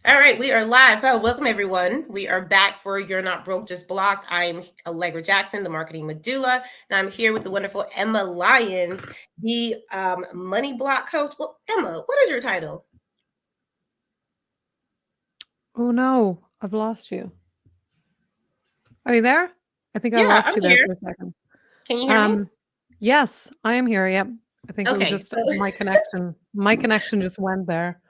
All right, we are live. Hello, welcome everyone. We are back for You're Not Broke, Just Blocked. I'm Allegra Jackson, the Marketing Medulla, and I'm here with the wonderful Emma Lyons, the money block coach. Well, Emma, what is your title? Oh no, I've lost you. Are you there? I think I Yeah, lost I'm you there here. for a second. Can you hear me? Um, yes, I am here. Yep. I think it was Okay, just so my connection. My connection just went there.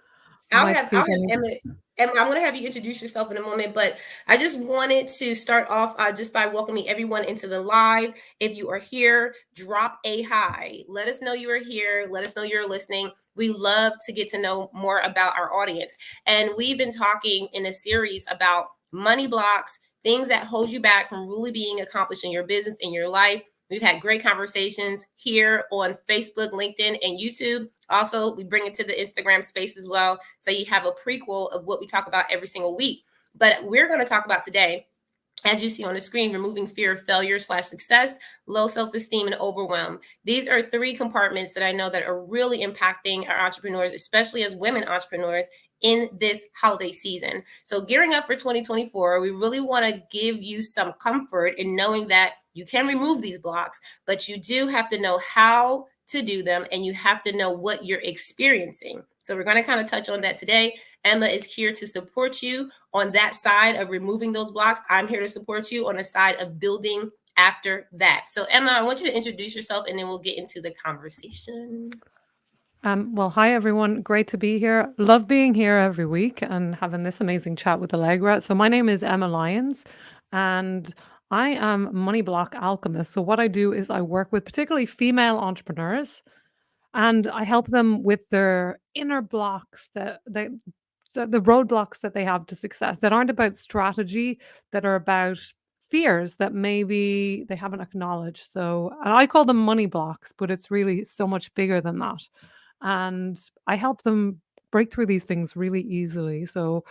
I I'll might have see I'll if have any. Emma. Emma, I'm going to have you introduce yourself in a moment, but I just wanted to start off just by welcoming everyone into the live. If you are here, drop a hi. Let us know you are here. Let us know you're listening. We love to get to know more about our audience. And we've been talking in a series about money blocks, things that hold you back from really being accomplished in your business, in your life. We've had great conversations here on Facebook, LinkedIn, and YouTube. Also, we bring it to the Instagram space as well. So you have a prequel of what we talk about every single week. But we're going to talk about today, as you see on the screen, removing fear of failure / success, low self-esteem, and overwhelm. These are three compartments that I know that are really impacting our entrepreneurs, especially as women entrepreneurs in this holiday season. So gearing up for 2024, we really want to give you some comfort in knowing that you can remove these blocks, but you do have to know how to do them and you have to know what you're experiencing. So we're going to kind of touch on that today. Emma is here to support you on that side of removing those blocks. I'm here to support you on the side of building after that. So Emma, I want you to introduce yourself and then we'll get into the conversation. Well, hi everyone. Great to be here. Love being here every week and having this amazing chat with Allegra. So my name is Emma Lyons, and I am Money Block Alchemist. So what I do is I work with particularly female entrepreneurs, and I help them with their inner blocks the roadblocks that they have to success that aren't about strategy, that are about fears that maybe they haven't acknowledged. So, and I call them money blocks, but it's really so much bigger than that. And I help them break through these things really easily. So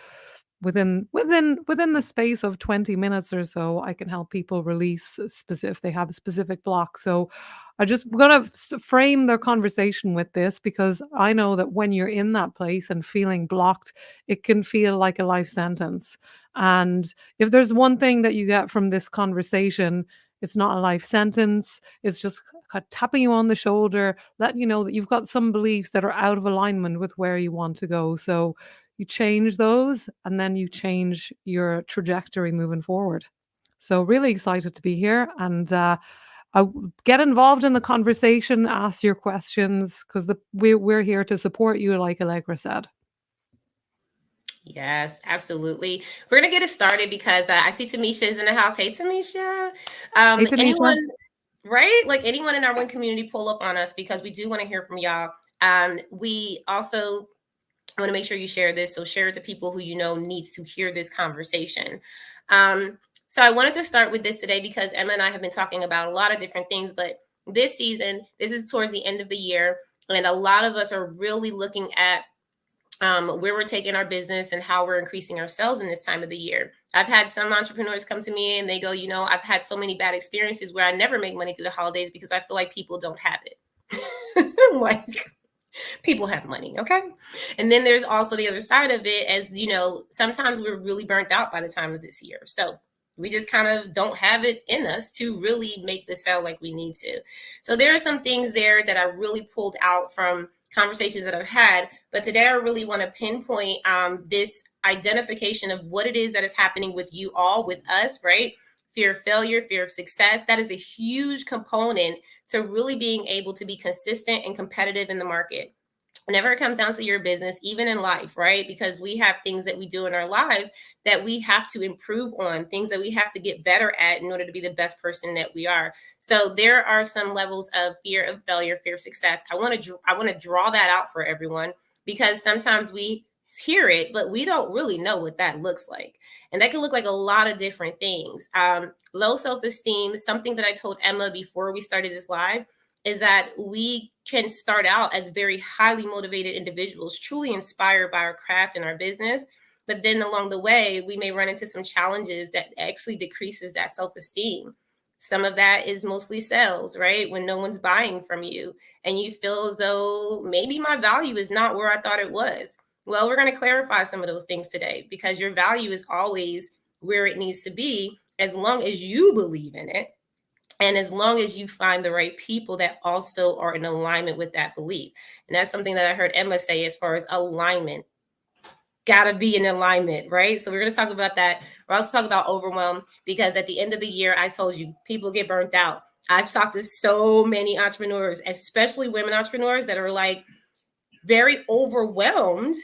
within the space of 20 minutes or so, I can help people release specific if they have a specific block. So I just gonna frame their conversation with this, because I know that when you're in that place and feeling blocked, it can feel like a life sentence. And if there's one thing that you get from this conversation, it's not a life sentence. It's just tapping you on the shoulder, letting you know that you've got some beliefs that are out of alignment with where you want to go. So you change those and then you change your trajectory moving forward. So really excited to be here, and get involved in the conversation, ask your questions, because we're here to support you, like Allegra said. Yes, absolutely. We're gonna get it started because I see Tamisha is in the house. Hey, Tamisha. Hey, Tanisha. Anyone, right? Like anyone in our one community, pull up on us because we do want to hear from y'all. We also want to make sure you share this. So share it to people who you know needs to hear this conversation. So I wanted to start with this today because Emma and I have been talking about a lot of different things, but this season, this is towards the end of the year, and a lot of us are really looking at where we're taking our business and how we're increasing our sales in this time of the year. I've had some entrepreneurs come to me and they go, I've had so many bad experiences where I never make money through the holidays because I feel like people don't have it. Like, people have money, okay? And then there's also the other side of it, as sometimes we're really burnt out by the time of this year. So we just kind of don't have it in us to really make this sound like we need to. So there are some things there that I really pulled out from conversations that I've had. But today I really want to pinpoint this identification of what it is that is happening with you all, with us, right? Fear of failure, fear of success. That is a huge component to really being able to be consistent and competitive in the market. Whenever it comes down to your business, even in life, right? Because we have things that we do in our lives that we have to improve on, things that we have to get better at in order to be the best person that we are. So there are some levels of fear of failure, fear of success. I want to draw that out for everyone because sometimes we hear it, but we don't really know what that looks like. And that can look like a lot of different things. Low self-esteem, something that I told Emma before we started this live, is that we can start out as very highly motivated individuals, truly inspired by our craft and our business. But then along the way, we may run into some challenges that actually decreases that self-esteem. Some of that is mostly sales, right? When no one's buying from you and you feel as though maybe my value is not where I thought it was. Well, we're going to clarify some of those things today, because your value is always where it needs to be as long as you believe in it. And as long as you find the right people that also are in alignment with that belief. And that's something that I heard Emma say as far as alignment. Gotta be in alignment, right? So we're gonna talk about that. We're also talking about overwhelm, because at the end of the year, I told you, people get burnt out. I've talked to so many entrepreneurs, especially women entrepreneurs, that are like very overwhelmed.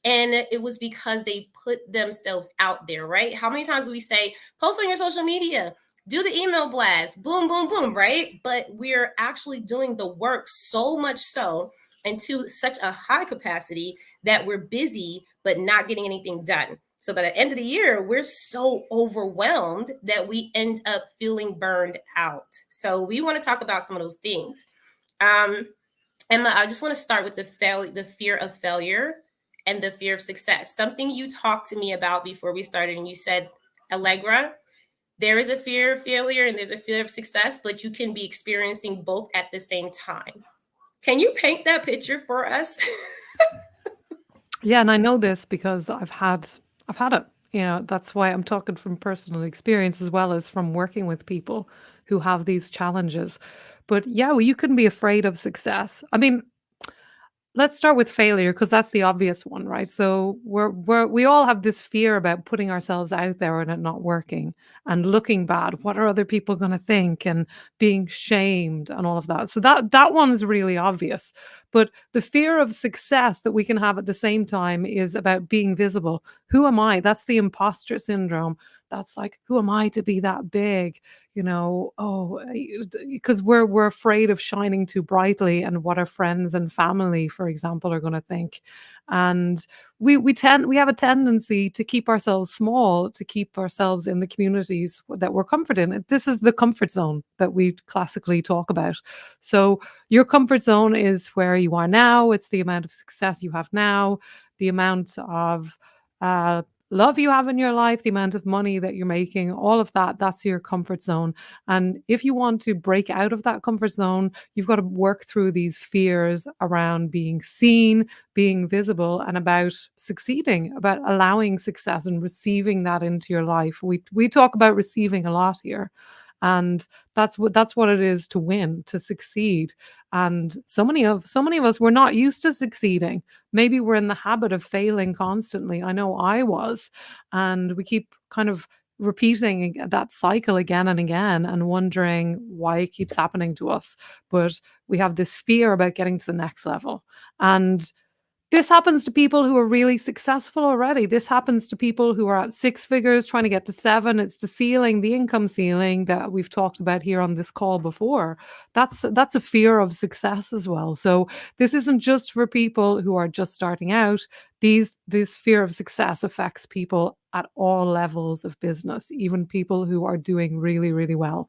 And it was because they put themselves out there, right? How many times do we say, post on your social media, do the email blast, boom, boom, boom, right? But we're actually doing the work so much so, and to such a high capacity, that we're busy but not getting anything done. So by the end of the year, we're so overwhelmed that we end up feeling burned out. So we want to talk about some of those things. Emma, I just want to start with the fear of failure and the fear of success. Something you talked to me about before we started, and you said, Allegra, there is a fear of failure and there's a fear of success, but you can be experiencing both at the same time. Can you paint that picture for us? Yeah, and I know this because I've had it. You know, that's why I'm talking from personal experience as well as from working with people who have these challenges. But yeah, well, you couldn't be afraid of success. I mean, let's start with failure because that's the obvious one, right? So we all have this fear about putting ourselves out there and it not working and looking bad. What are other people going to think, and being shamed and all of that. So that one is really obvious. But the fear of success that we can have at the same time is about being visible. Who am I? That's the imposter syndrome. That's like, who am I to be that big? You know, oh, because we're afraid of shining too brightly and what our friends and family, for example, are going to think. And we have a tendency to keep ourselves small, to keep ourselves in the communities that we're comforted in. This is the comfort zone that we classically talk about. So your comfort zone is where you are now. It's the amount of success you have now, the amount of uh, love you have in your life, the amount of money that you're making, all of that, that's your comfort zone. And if you want to break out of that comfort zone, you've got to work through these fears around being seen, being visible, and about succeeding, about allowing success and receiving that into your life. We talk about receiving a lot here. And that's what it is to win, to succeed. And so many of us, we're not used to succeeding. Maybe we're in the habit of failing constantly. I know I was. And we keep kind of repeating that cycle again and again and wondering why it keeps happening to us. But we have this fear about getting to the next level. And this happens to people who are really successful already. This happens to people who are at six figures trying to get to seven. It's the ceiling, the income ceiling that we've talked about here on this call before. That's a fear of success as well. So this isn't just for people who are just starting out. This fear of success affects people at all levels of business, even people who are doing really, really well.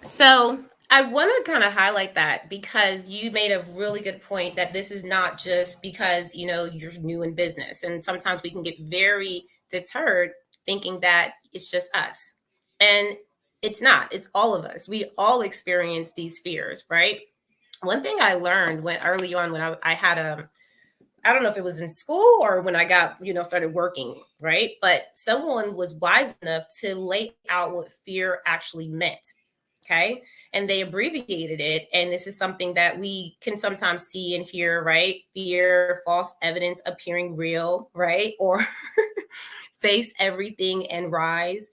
So I want to kind of highlight that, because you made a really good point that this is not just because, you're new in business. And sometimes we can get very deterred thinking that it's just us. And it's not, it's all of us. We all experience these fears, right? One thing I learned when early on, when I had I don't know if it was in school or when I got, started working, right? But someone was wise enough to lay out what fear actually meant. Okay. And they abbreviated it. And this is something that we can sometimes see and hear, right? Fear, false evidence appearing real, right? Or face everything and rise.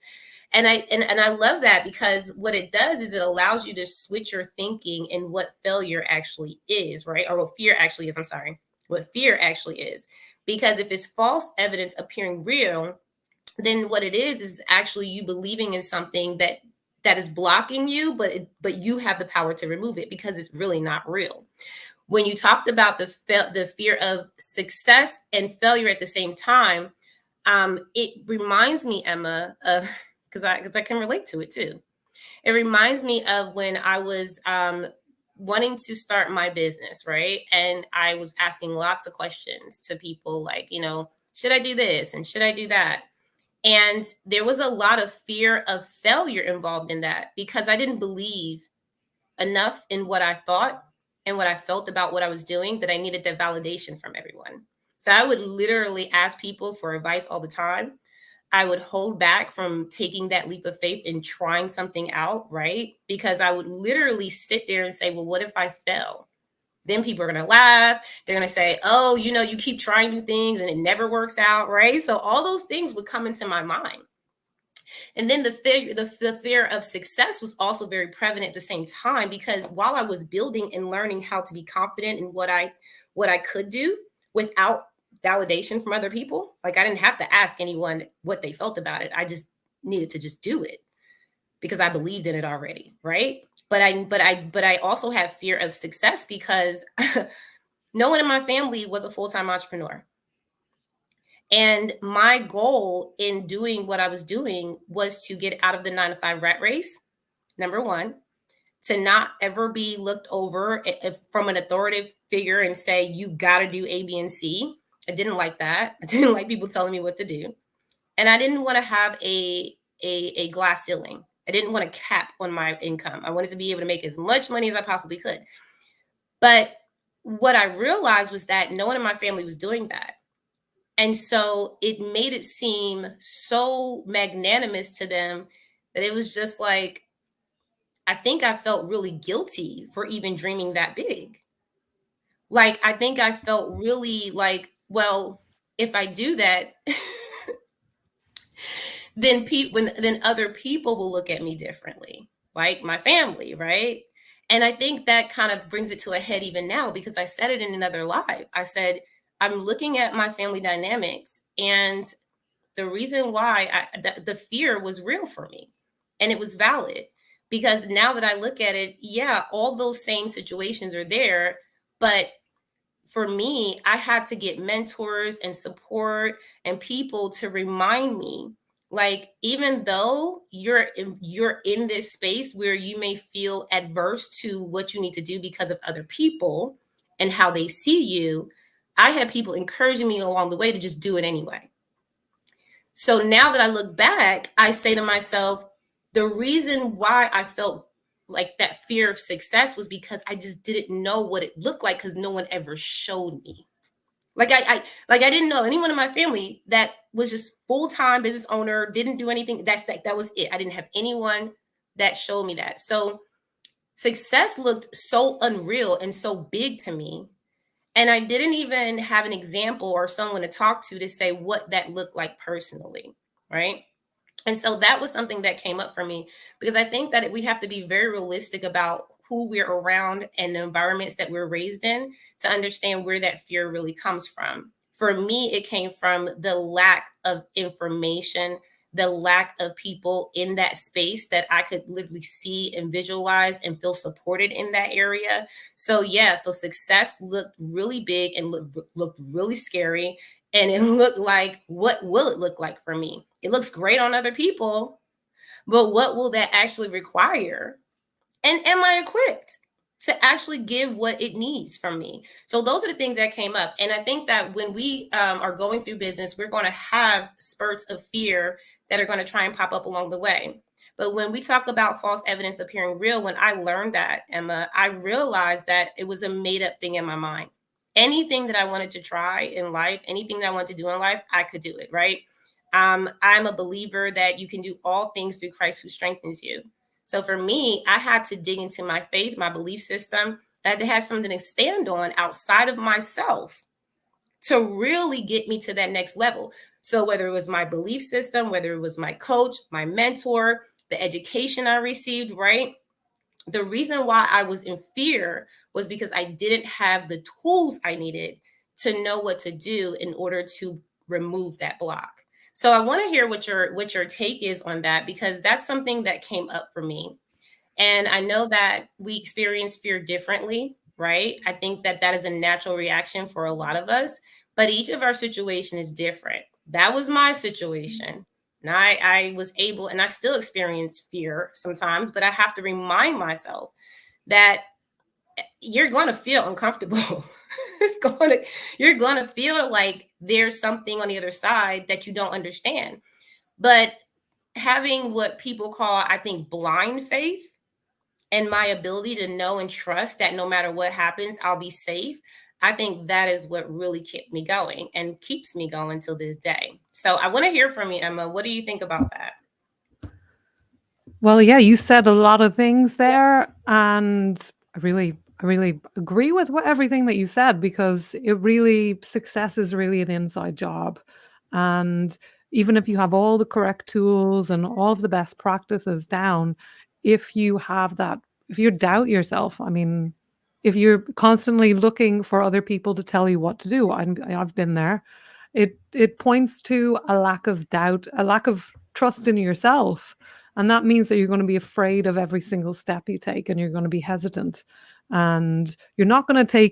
And I love that, because what it does is it allows you to switch your thinking in what failure actually is, right? Or what fear actually is. I'm sorry, what fear actually is. Because if it's false evidence appearing real, then what it is actually you believing in something that is blocking you, but you have the power to remove it, because it's really not real. When you talked about the fear of success and failure at the same time, it reminds me, Emma, of, because I can relate to it too. It reminds me of when I was wanting to start my business, right? And I was asking lots of questions to people like, should I do this and should I do that? And there was a lot of fear of failure involved in that, because I didn't believe enough in what I thought. and what I felt about what I was doing, that I needed that validation from everyone. So I would literally ask people for advice all the time. I would hold back from taking that leap of faith and trying something out, right? Because I would literally sit there and say, well, what if I fail? Then people are going to laugh. They're going to say, oh, you keep trying new things and it never works out, right? So all those things would come into my mind. And then the fear of success was also very prevalent at the same time, because while I was building and learning how to be confident in what I could do without validation from other people, like I didn't have to ask anyone what they felt about it. I just needed to just do it because I believed in it already, right? But I also have fear of success because no one in my family was a full-time entrepreneur. And my goal in doing what I was doing was to get out of the 9 to 5 rat race, number one, to not ever be looked over from an authoritative figure and say, you got to do A, B, and C. I didn't like that. I didn't like people telling me what to do. And I didn't want to have a glass ceiling. I didn't want a cap on my income. I wanted to be able to make as much money as I possibly could. But what I realized was that no one in my family was doing that. And so it made it seem so magnanimous to them that it was just like, I think I felt really guilty for even dreaming that big. Like, I think I felt really like, well, if I do that, then other people will look at me differently, like my family, right? And I think that kind of brings it to a head even now, because I said it in another live. I said, I'm looking at my family dynamics, and the reason why the fear was real for me, and it was valid, because now that I look at it, yeah, all those same situations are there. But for me, I had to get mentors and support and people to remind me, like, even though you're in this space where you may feel adverse to what you need to do because of other people and how they see you, I had people encouraging me along the way to just do it anyway. So now that I look back, I say to myself, the reason why I felt like that fear of success was because I just didn't know what it looked like, because no one ever showed me. Like I didn't know anyone in my family that was just full-time business owner, didn't do anything. That was it. I didn't have anyone that showed me that. So success looked so unreal and so big to me. And I didn't even have an example or someone to talk to say what that looked like personally, right? And so that was something that came up for me, because I think that we have to be very realistic about who we're around and the environments that we're raised in to understand where that fear really comes from. For me, it came from the lack of information, the lack of people in that space that I could literally see and visualize and feel supported in that area. So yeah, so success looked really big and looked really scary. And it looked like, what will it look like for me? It looks great on other people, but what will that actually require? And am I equipped to actually give what it needs from me? So those are the things that came up. And I think that when we are going through business, we're going to have spurts of fear that are going to try and pop up along the way. But when we talk about false evidence appearing real, when I learned that, Emma, I realized that it was a made up thing in my mind. Anything that I wanted to try in life, anything that I wanted to do in life, I could do it, right? I'm a believer that you can do all things through Christ who strengthens you. So for me, I had to dig into my faith, my belief system. I had to have something to stand on outside of myself to really get me to that next level. So whether it was my belief system, whether it was my coach, my mentor, the education I received, right? The reason why I was in fear was because I didn't have the tools I needed to know what to do in order to remove that block. So I want to hear what your take is on that, because that's something that came up for me. And I know that we experience fear differently, right? I think that that is a natural reaction for a lot of us, but each of our situation is different. That was my situation. And I was able, and I still experience fear sometimes, but I have to remind myself that you're going to feel uncomfortable. You're going to feel like there's something on the other side that you don't understand. But having what people call, I think, blind faith, and my ability to know and trust that no matter what happens, I'll be safe. I think that is what really kept me going and keeps me going till this day. So I want to hear from you, Emma. What do you think about that? Well, yeah, you said a lot of things there, and I really agree with everything that you said, because success is really an inside job. And even if you have all the correct tools and all of the best practices down, if you have that, if you doubt yourself, I mean, if you're constantly looking for other people to tell you what to do, I've been there. It points to a lack of doubt, a lack of trust in yourself, and that means that you're going to be afraid of every single step you take, and you're going to be hesitant, and you're not going to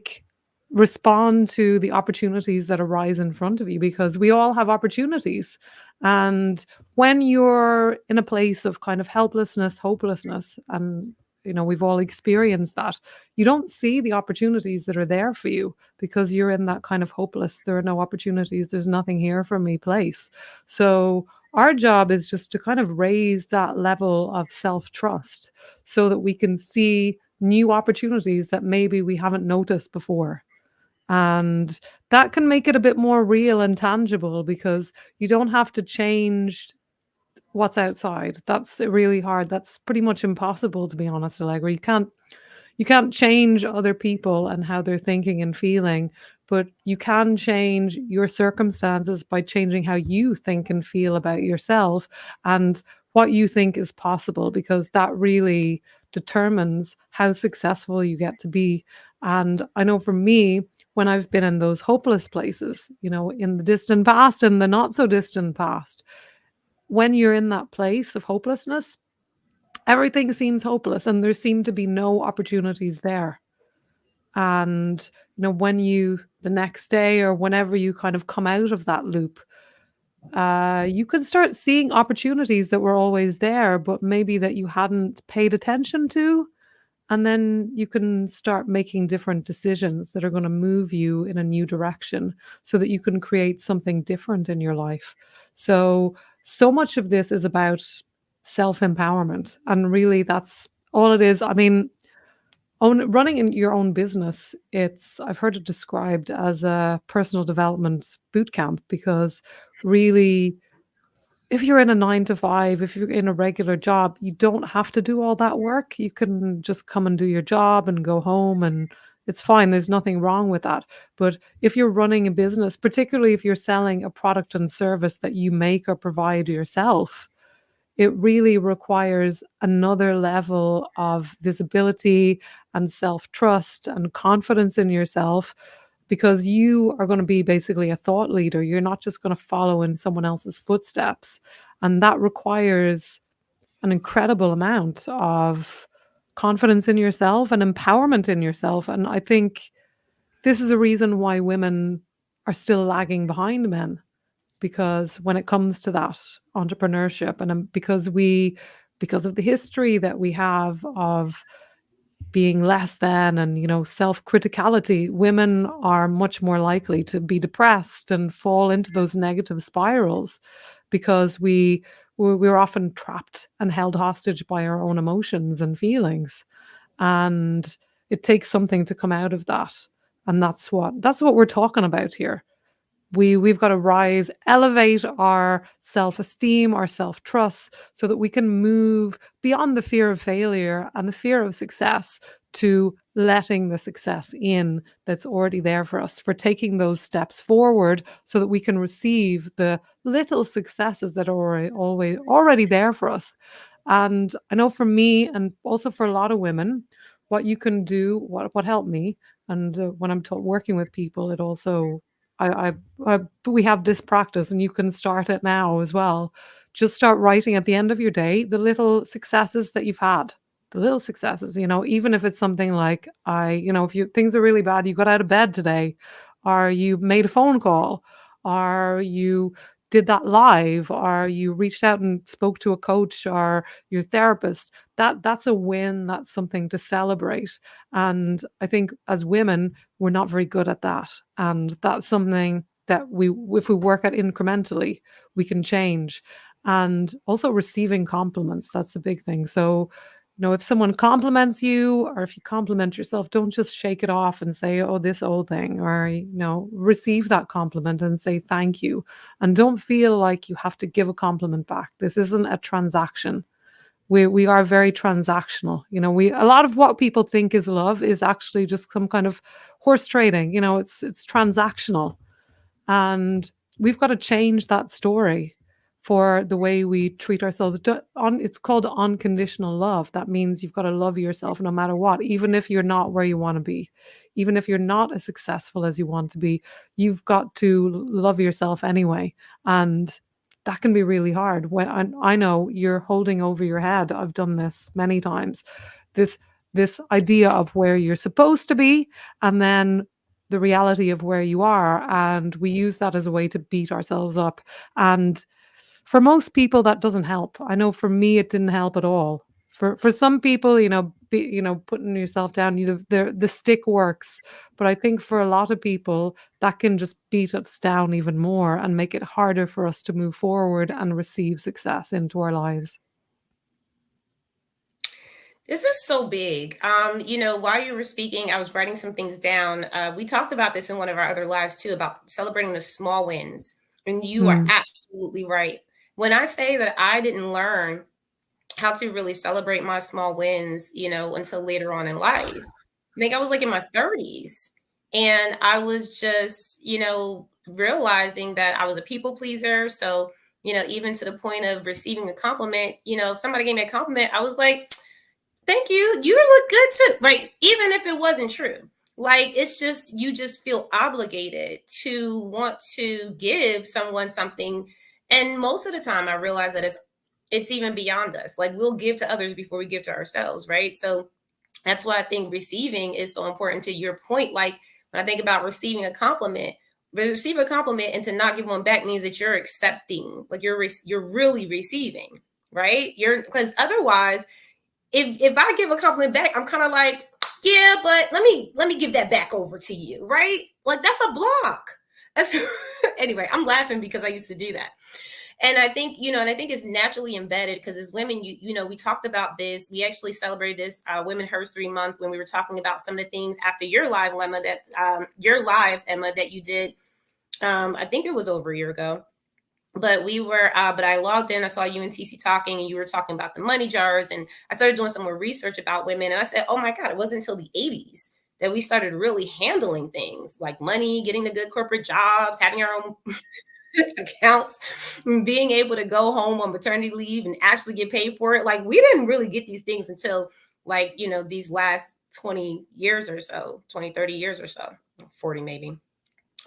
respond to the opportunities that arise in front of you, because we all have opportunities. And when you're in a place of kind of helplessness, hopelessness, and we've all experienced that, you don't see the opportunities that are there for you, because you're in that kind of hopeless, there are no opportunities, there's nothing here for me place. So our job is just to kind of raise that level of self-trust, so that we can see new opportunities that maybe we haven't noticed before. And that can make it a bit more real and tangible, because you don't have to change what's outside. That's really hard. That's pretty much impossible, to be honest, Allegra. You can't change other people and how they're thinking and feeling, but you can change your circumstances by changing how you think and feel about yourself and what you think is possible, because that really determines how successful you get to be. And I know for me, when I've been in those hopeless places, in the distant past and the not so distant past, when you're in that place of hopelessness, everything seems hopeless and there seem to be no opportunities there. And, when the next day or whenever you kind of come out of that loop, you can start seeing opportunities that were always there, but maybe that you hadn't paid attention to. And then you can start making different decisions that are going to move you in a new direction, so that you can create something different in your life. So much of this is about self empowerment. And really, that's all it is. I mean, running in your own business, I've heard it described as a personal development boot camp, because really, if you're in a 9 to 5, if you're in a regular job, you don't have to do all that work. You can just come and do your job and go home, and it's fine. There's nothing wrong with that. But if you're running a business, particularly if you're selling a product and service that you make or provide yourself, it really requires another level of visibility and self-trust and confidence in yourself, because you are going to be basically a thought leader. You're not just going to follow in someone else's footsteps. And that requires an incredible amount of confidence in yourself and empowerment in yourself. And I think this is a reason why women are still lagging behind men, because when it comes to that entrepreneurship, and because of the history that we have of being less than, and self-criticality, women are much more likely to be depressed and fall into those negative spirals, because we're often trapped and held hostage by our own emotions and feelings. And it takes something to come out of that, and that's what we're talking about here. We've got to elevate our self-esteem, our self-trust, so that we can move beyond the fear of failure and the fear of success, to letting the success in that's already there for us, for taking those steps forward, so that we can receive the little successes that are already there for us. And I know for me, and also for a lot of women, what you can do, what helped me, and when I'm working with people, it also we have this practice, and you can start it now as well. Just start writing at the end of your day the little successes that you've had, the little successes. Even if it's something like, if things are really bad, you got out of bed today, or you made a phone call, or you did that live, or you reached out and spoke to a coach or your therapist. That's a win. That's something to celebrate. And I think as women, we're not very good at that. And that's something that if we work at incrementally, we can change. And also receiving compliments, that's a big thing. So If someone compliments you or if you compliment yourself, don't just shake it off and say, oh, this old thing, or, receive that compliment and say thank you. And don't feel like you have to give a compliment back. This isn't a transaction. We are very transactional. A lot of what people think is love is actually just some kind of horse trading. It's transactional. And we've got to change that story for the way we treat ourselves. It's called unconditional love. That means you've got to love yourself no matter what, even if you're not where you want to be, even if you're not as successful as you want to be, you've got to love yourself anyway. And that can be really hard. When I know you're holding over your head. I've done this many times. This idea of where you're supposed to be, and then the reality of where you are, and we use that as a way to beat ourselves up. And for most people that doesn't help. I know for me it didn't help at all. For some people, putting yourself down, the stick works, but I think for a lot of people that can just beat us down even more and make it harder for us to move forward and receive success into our lives. This is so big. While you were speaking, I was writing some things down. We talked about this in one of our other lives too, about celebrating the small wins. And you are Mm, absolutely right. When I say that I didn't learn how to really celebrate my small wins, until later on in life. I think I was like in my 30s. And I was just, realizing that I was a people pleaser. So, even to the point of receiving a compliment, if somebody gave me a compliment, I was like, thank you. You look good too. Right. Even if it wasn't true. Like it's just you just feel obligated to want to give someone something. And most of the time I realize that it's even beyond us. Like we'll give to others before we give to ourselves, right? So that's why I think receiving is so important to your point. Like when I think about receiving a compliment, receive a compliment and to not give one back means that you're accepting, like you're really receiving, right? You're because otherwise if I give a compliment back, I'm kind of like, yeah, but let me give that back over to you, right? Like that's a block. That's anyway, I'm laughing because I used to do that. And I think, and I think it's naturally embedded because as women, we talked about this. We actually celebrated this Women History Month when we were talking about some of the things after your live, Emma, Emma, that you did. I think it was over a year ago. But but I logged in, I saw you and TC talking, and you were talking about the money jars. And I started doing some more research about women. And I said, oh my God, it wasn't until the 80s that we started really handling things like money, getting the good corporate jobs, having our own accounts, being able to go home on maternity leave and actually get paid for it. Like we didn't really get these things until like, these last 20 years or so, 20, 30 years or so, 40 maybe.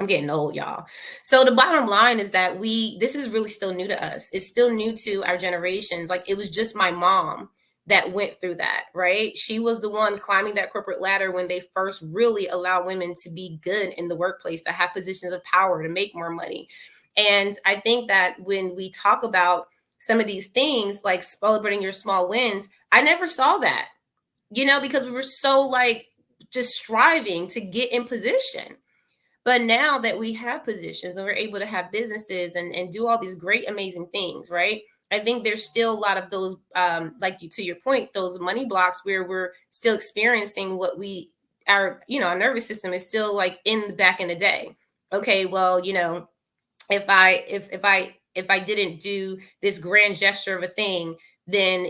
I'm getting old, y'all. So the bottom line is that this is really still new to us. It's still new to our generations. Like it was just my mom that went through that, right? She was the one climbing that corporate ladder when they first really allowed women to be good in the workplace, to have positions of power, to make more money. And I think that when we talk about some of these things, like celebrating your small wins, I never saw that, because we were so like just striving to get in position. But now that we have positions and we're able to have businesses and do all these great, amazing things, right? I think there's still a lot of those, to your point, those money blocks where we're still experiencing our nervous system is still like in the back in the day. Okay, well, if I didn't do this grand gesture of a thing, then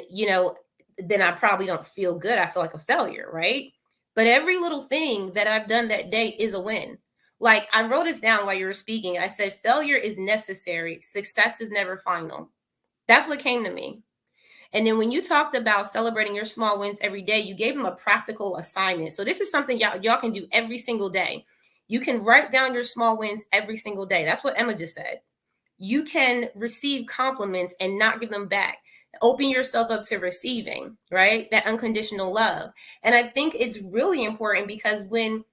then I probably don't feel good. I feel like a failure, right? But every little thing that I've done that day is a win. Like I wrote this down while you were speaking. I said, failure is necessary. Success is never final. That's what came to me. And then when you talked about celebrating your small wins every day, you gave them a practical assignment. So this is something y'all can do every single day. You can write down your small wins every single day. That's what Emma just said. You can receive compliments and not give them back. Open yourself up to receiving, right? That unconditional love. And I think it's really important because when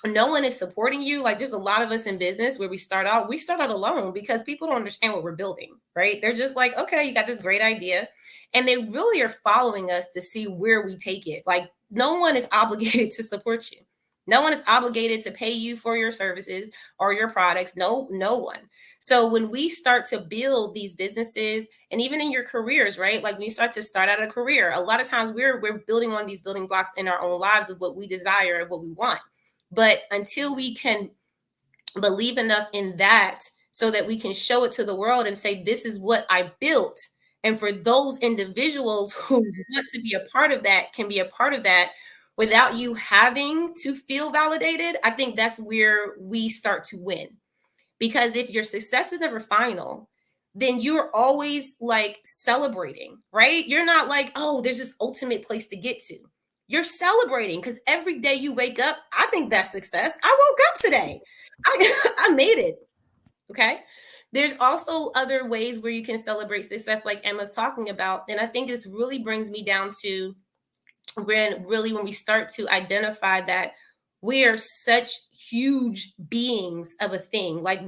no one is supporting you, like there's a lot of us in business where we start out alone because people don't understand what we're building, right? They're just like, okay, you got this great idea. And they really are following us to see where we take it. Like no one is obligated to support you. No one is obligated to pay you for your services or your products. No one. So when we start to build these businesses, and even in your careers, right? Like when you start out a career, a lot of times we're building on these building blocks in our own lives of what we desire and what we want. But until we can believe enough in that so that we can show it to the world and say, this is what I built. And for those individuals who want to be a part of that, can be a part of that without you having to feel validated, I think that's where we start to win. Because if your success is never final, then you're always like celebrating, right? You're not like, oh, there's this ultimate place to get to. You're celebrating because every day you wake up, I think that's success. I woke up today. I made it. Okay. There's also other ways where you can celebrate success, like Emma's talking about. And I think this really brings me down to when we start to identify that we are such huge beings of a thing. Like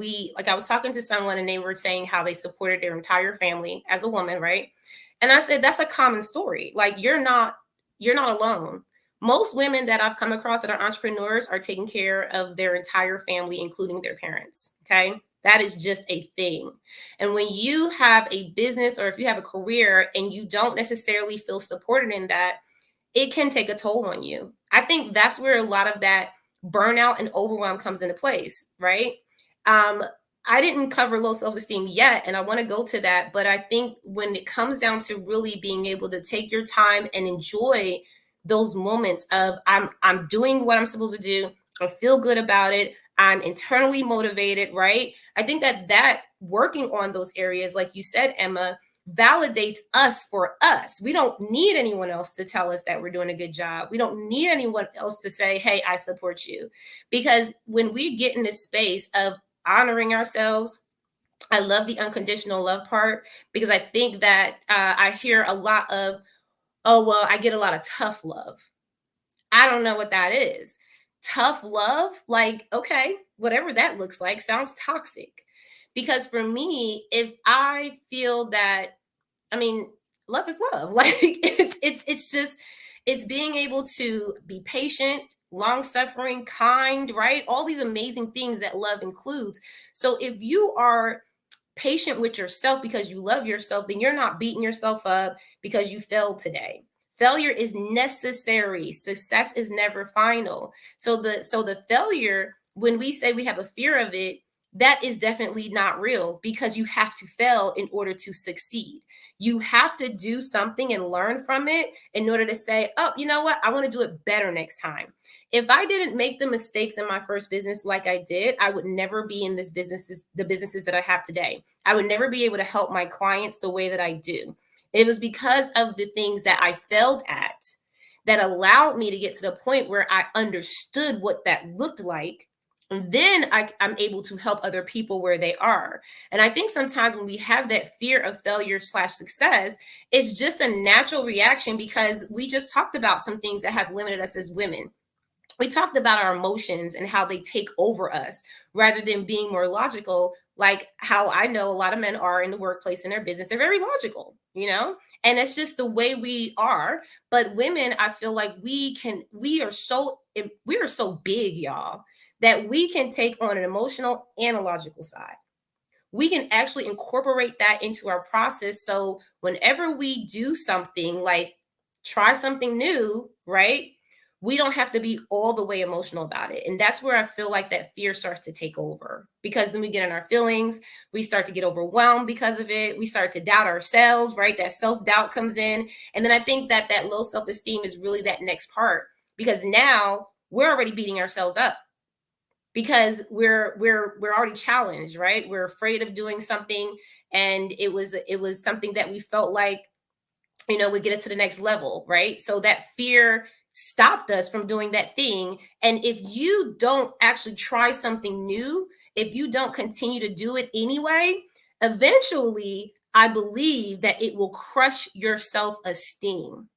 I was talking to someone and they were saying how they supported their entire family as a woman, right? And I said, that's a common story. Like you're not alone. Most women that I've come across that are entrepreneurs are taking care of their entire family, including their parents. Okay. That is just a thing. And when you have a business or if you have a career and you don't necessarily feel supported in that, it can take a toll on you. I think that's where a lot of that burnout and overwhelm comes into place, right? I didn't cover low self-esteem yet, and I want to go to that. But I think when it comes down to really being able to take your time and enjoy those moments of I'm doing what I'm supposed to do, I feel good about it, I'm internally motivated, right? I think that working on those areas, like you said, Emma, validates us for us. We don't need anyone else to tell us that we're doing a good job. We don't need anyone else to say, hey, I support you. Because when we get in this space of honoring ourselves, I love the unconditional love part because I think that I hear a lot of, oh, well, I get a lot of tough love. I don't know what that is. Tough love, like, okay, whatever that looks like, sounds toxic. Because for me, if I feel that, I mean, love is love. Like it's just it's being able to be patient, long suffering, kind, right? All these amazing things that love includes. So if you are patient with yourself because you love yourself, then you're not beating yourself up because you failed today. Failure is necessary. Success is never final. So the failure, when we say we have a fear of it, that is definitely not real because you have to fail in order to succeed. You have to do something and learn from it in order to say, oh, you know what? I want to do it better next time. If I didn't make the mistakes in my first business like I did, I would never be in the businesses that I have today. I would never be able to help my clients the way that I do. It was because of the things that I failed at that allowed me to get to the point where I understood what that looked like. And then I'm able to help other people where they are. And I think sometimes when we have that fear of failure / success, it's just a natural reaction because we just talked about some things that have limited us as women. We talked about our emotions and how they take over us rather than being more logical, like how I know a lot of men are in the workplace in their business. They're very logical, and it's just the way we are. But women, I feel like we are so big, y'all, that we can take on an emotional and a logical side. We can actually incorporate that into our process. So whenever we do something like try something new, right? We don't have to be all the way emotional about it. And that's where I feel like that fear starts to take over because then we get in our feelings. We start to get overwhelmed because of it. We start to doubt ourselves, right? That self-doubt comes in. And then I think that low self-esteem is really that next part because now we're already beating ourselves up because we're already challenged, right? We're afraid of doing something. And it was something that we felt like, would get us to the next level, right? So that fear stopped us from doing that thing. And if you don't actually try something new, if you don't continue to do it anyway, eventually I believe that it will crush your self-esteem.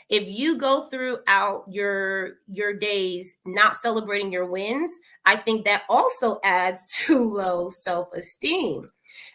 If you go throughout your days not celebrating your wins, I think that also adds to low self-esteem.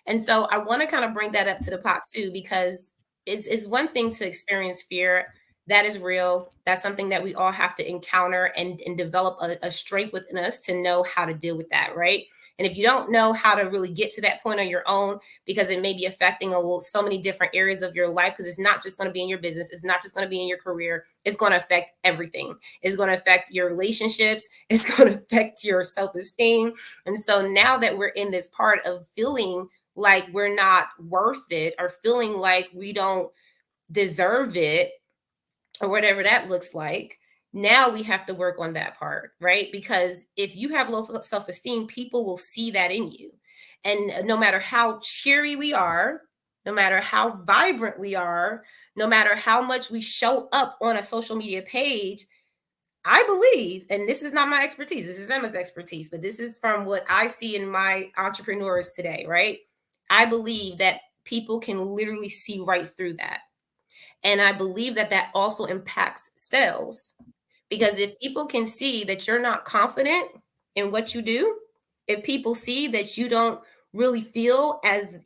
And so I want to kind of bring that up to the pot too, because it's one thing to experience fear. That is real. That's something that we all have to encounter and develop a strength within us to know how to deal with that, right? And if you don't know how to really get to that point on your own, because it may be affecting so many different areas of your life, because it's not just going to be in your business, it's not just going to be in your career, it's going to affect everything. It's going to affect your relationships, it's going to affect your self-esteem. And so now that we're in this part of feeling like we're not worth it, or feeling like we don't deserve it, or whatever that looks like, now we have to work on that part, right? Because if you have low self-esteem, people will see that in you. And no matter how cheery we are, no matter how vibrant we are, no matter how much we show up on a social media page, I believe, and this is not my expertise, this is Emma's expertise, but this is from what I see in my entrepreneurs today, right? I believe that people can literally see right through that. And I believe that that also impacts sales, because if people can see that you're not confident in what you do, if people see that you don't really feel as,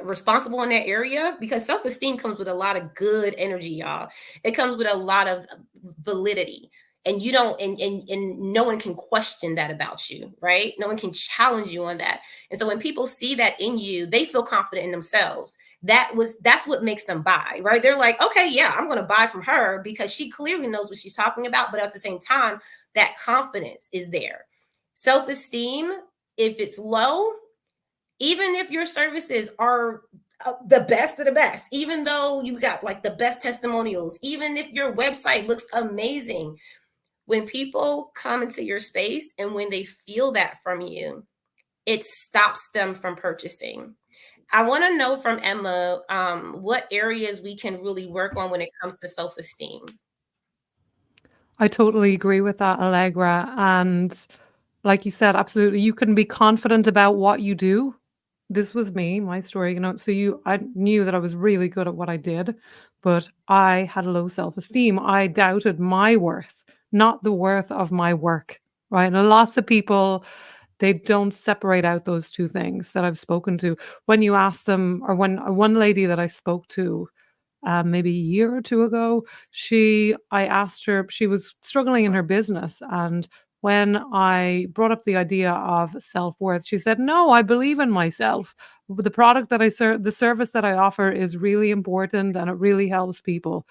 responsible in that area, because self-esteem comes with a lot of good energy, y'all. It comes with a lot of validity, and you don't and no one can question that about you, right? No one can challenge you on that. And so when people see that in you, they feel confident in themselves. That's what makes them buy, right? They're like, okay, yeah, I'm going to buy from her because she clearly knows what she's talking about. But at the same time, that confidence is there. Self-esteem, if it's low, even if your services are the best of the best, even though you got like the best testimonials, even if your website looks amazing, when people come into your space and when they feel that from you, it stops them from purchasing. I want to know from Emma, what areas we can really work on when it comes to self-esteem. I totally agree with that, Allegra. And like you said, absolutely, you can be confident about what you do. This was me, my story, I knew that I was really good at what I did, but I had a low self-esteem. I doubted my worth, not the worth of my work, right? And lots of people, they don't separate out those two things that I've spoken to. When you ask them, or when one lady that I spoke to maybe a year or two ago. I asked her, she was struggling in her business. And when I brought up the idea of self worth, she said, "No, I believe in myself. The product that I serve, the service that I offer is really important and it really helps people."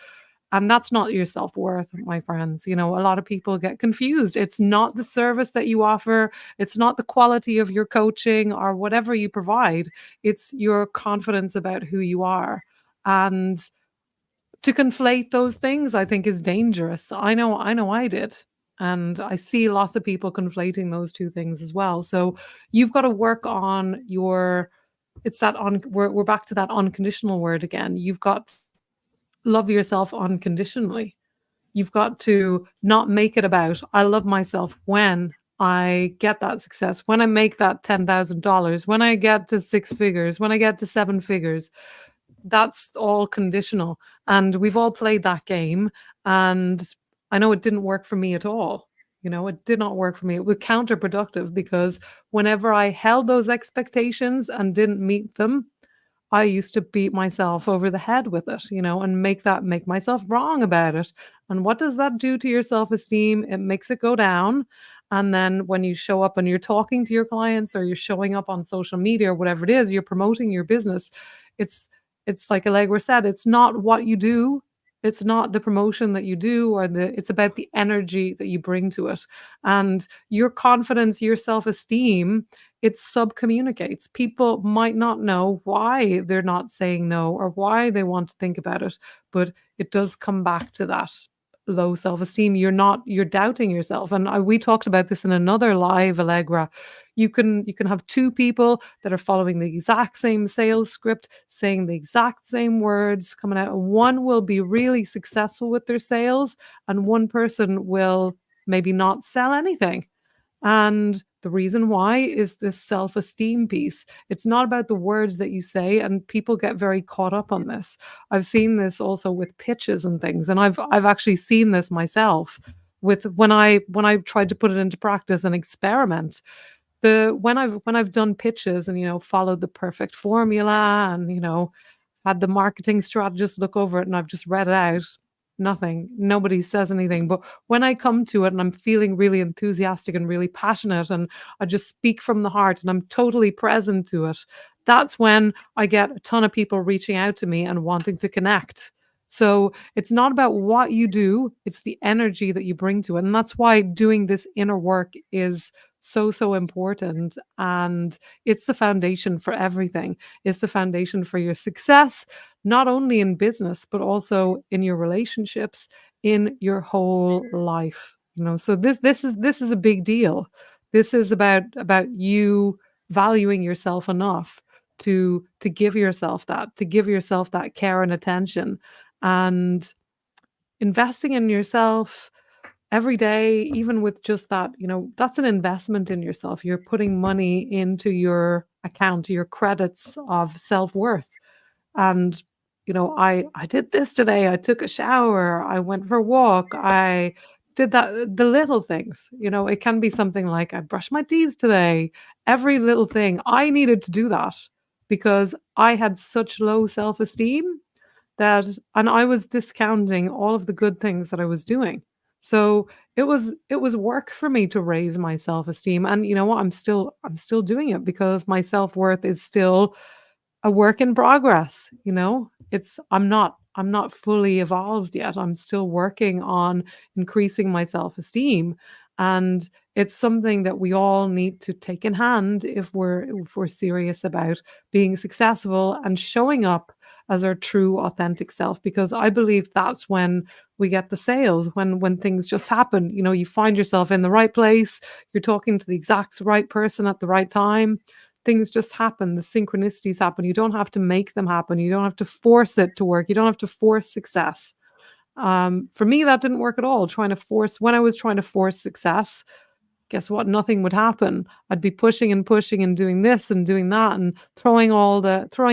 And that's not your self worth, my friends. A lot of people get confused. It's not the service that you offer, it's not the quality of your coaching or whatever you provide, it's your confidence about who you are. And to conflate those things, I think, is dangerous. I know I did. And I see lots of people conflating those two things as well. So you've got to work on your it's that on we're back to that unconditional word again. You've got to love yourself unconditionally. You've got to not make it about, I love myself when I get that success, when I make that $10,000, when I get to six figures, when I get to seven figures. That's all conditional. And we've all played that game. And I know it didn't work for me at all. It did not work for me. It was counterproductive because whenever I held those expectations and didn't meet them, I used to beat myself over the head with it, and make myself wrong about it. And what does that do to your self-esteem? It makes it go down. And then when you show up and you're talking to your clients or you're showing up on social media or whatever it is, you're promoting your business. It's it's like Allegra said, it's not what you do. It's not the promotion that you do it's about the energy that you bring to it. And your confidence, your self-esteem, it sub-communicates. People might not know why they're not saying no or why they want to think about it, but it does come back to that low self-esteem. You're doubting yourself. And we talked about this in another live, Allegra. You can have two people that are following the exact same sales script, saying the exact same words coming out. One will be really successful with their sales, and one person will maybe not sell anything. And the reason why is this self-esteem piece. It's not about the words that you say, and people get very caught up on this. I've seen this also with pitches and things, and I've actually seen this myself with when I tried to put it into practice and experiment. When I've done pitches and followed the perfect formula and had the marketing strategist look over it and I've just read it out. Nothing. Nobody says anything. But when I come to it and I'm feeling really enthusiastic and really passionate and I just speak from the heart and I'm totally present to it, that's when I get a ton of people reaching out to me and wanting to connect. So it's not about what you do, it's the energy that you bring to it. And that's why doing this inner work is so, so important. And it's the foundation for everything. It's the foundation for your success, not only in business, but also in your relationships, in your whole life. So this is a big deal. This is about you valuing yourself enough to give yourself that care and attention, and investing in yourself every day, even with just that, that's an investment in yourself. You're putting money into your account, your credits of self-worth. And I did this today. I took a shower, I went for a walk, I did that, the little things. It can be something like I brushed my teeth today. Every little thing, I needed to do that because I had such low self-esteem that, and I was discounting all of the good things that I was doing. So it was work for me to raise my self-esteem. And you know what? I'm still doing it because my self-worth is still a work in progress. I'm not fully evolved yet. I'm still working on increasing my self-esteem. And it's something that we all need to take in hand if we're serious about being successful and showing up as our true authentic self, because I believe that's when we get the sales, when things just happen. You find yourself in the right place, you're talking to the exact right person at the right time, things just happen, the synchronicities happen. You don't have to make them happen, you don't have to force it to work, you don't have to force success. For me, that didn't work at all. When I was trying to force success, guess what? Nothing would happen. I'd be pushing and pushing and doing this and doing that and throwing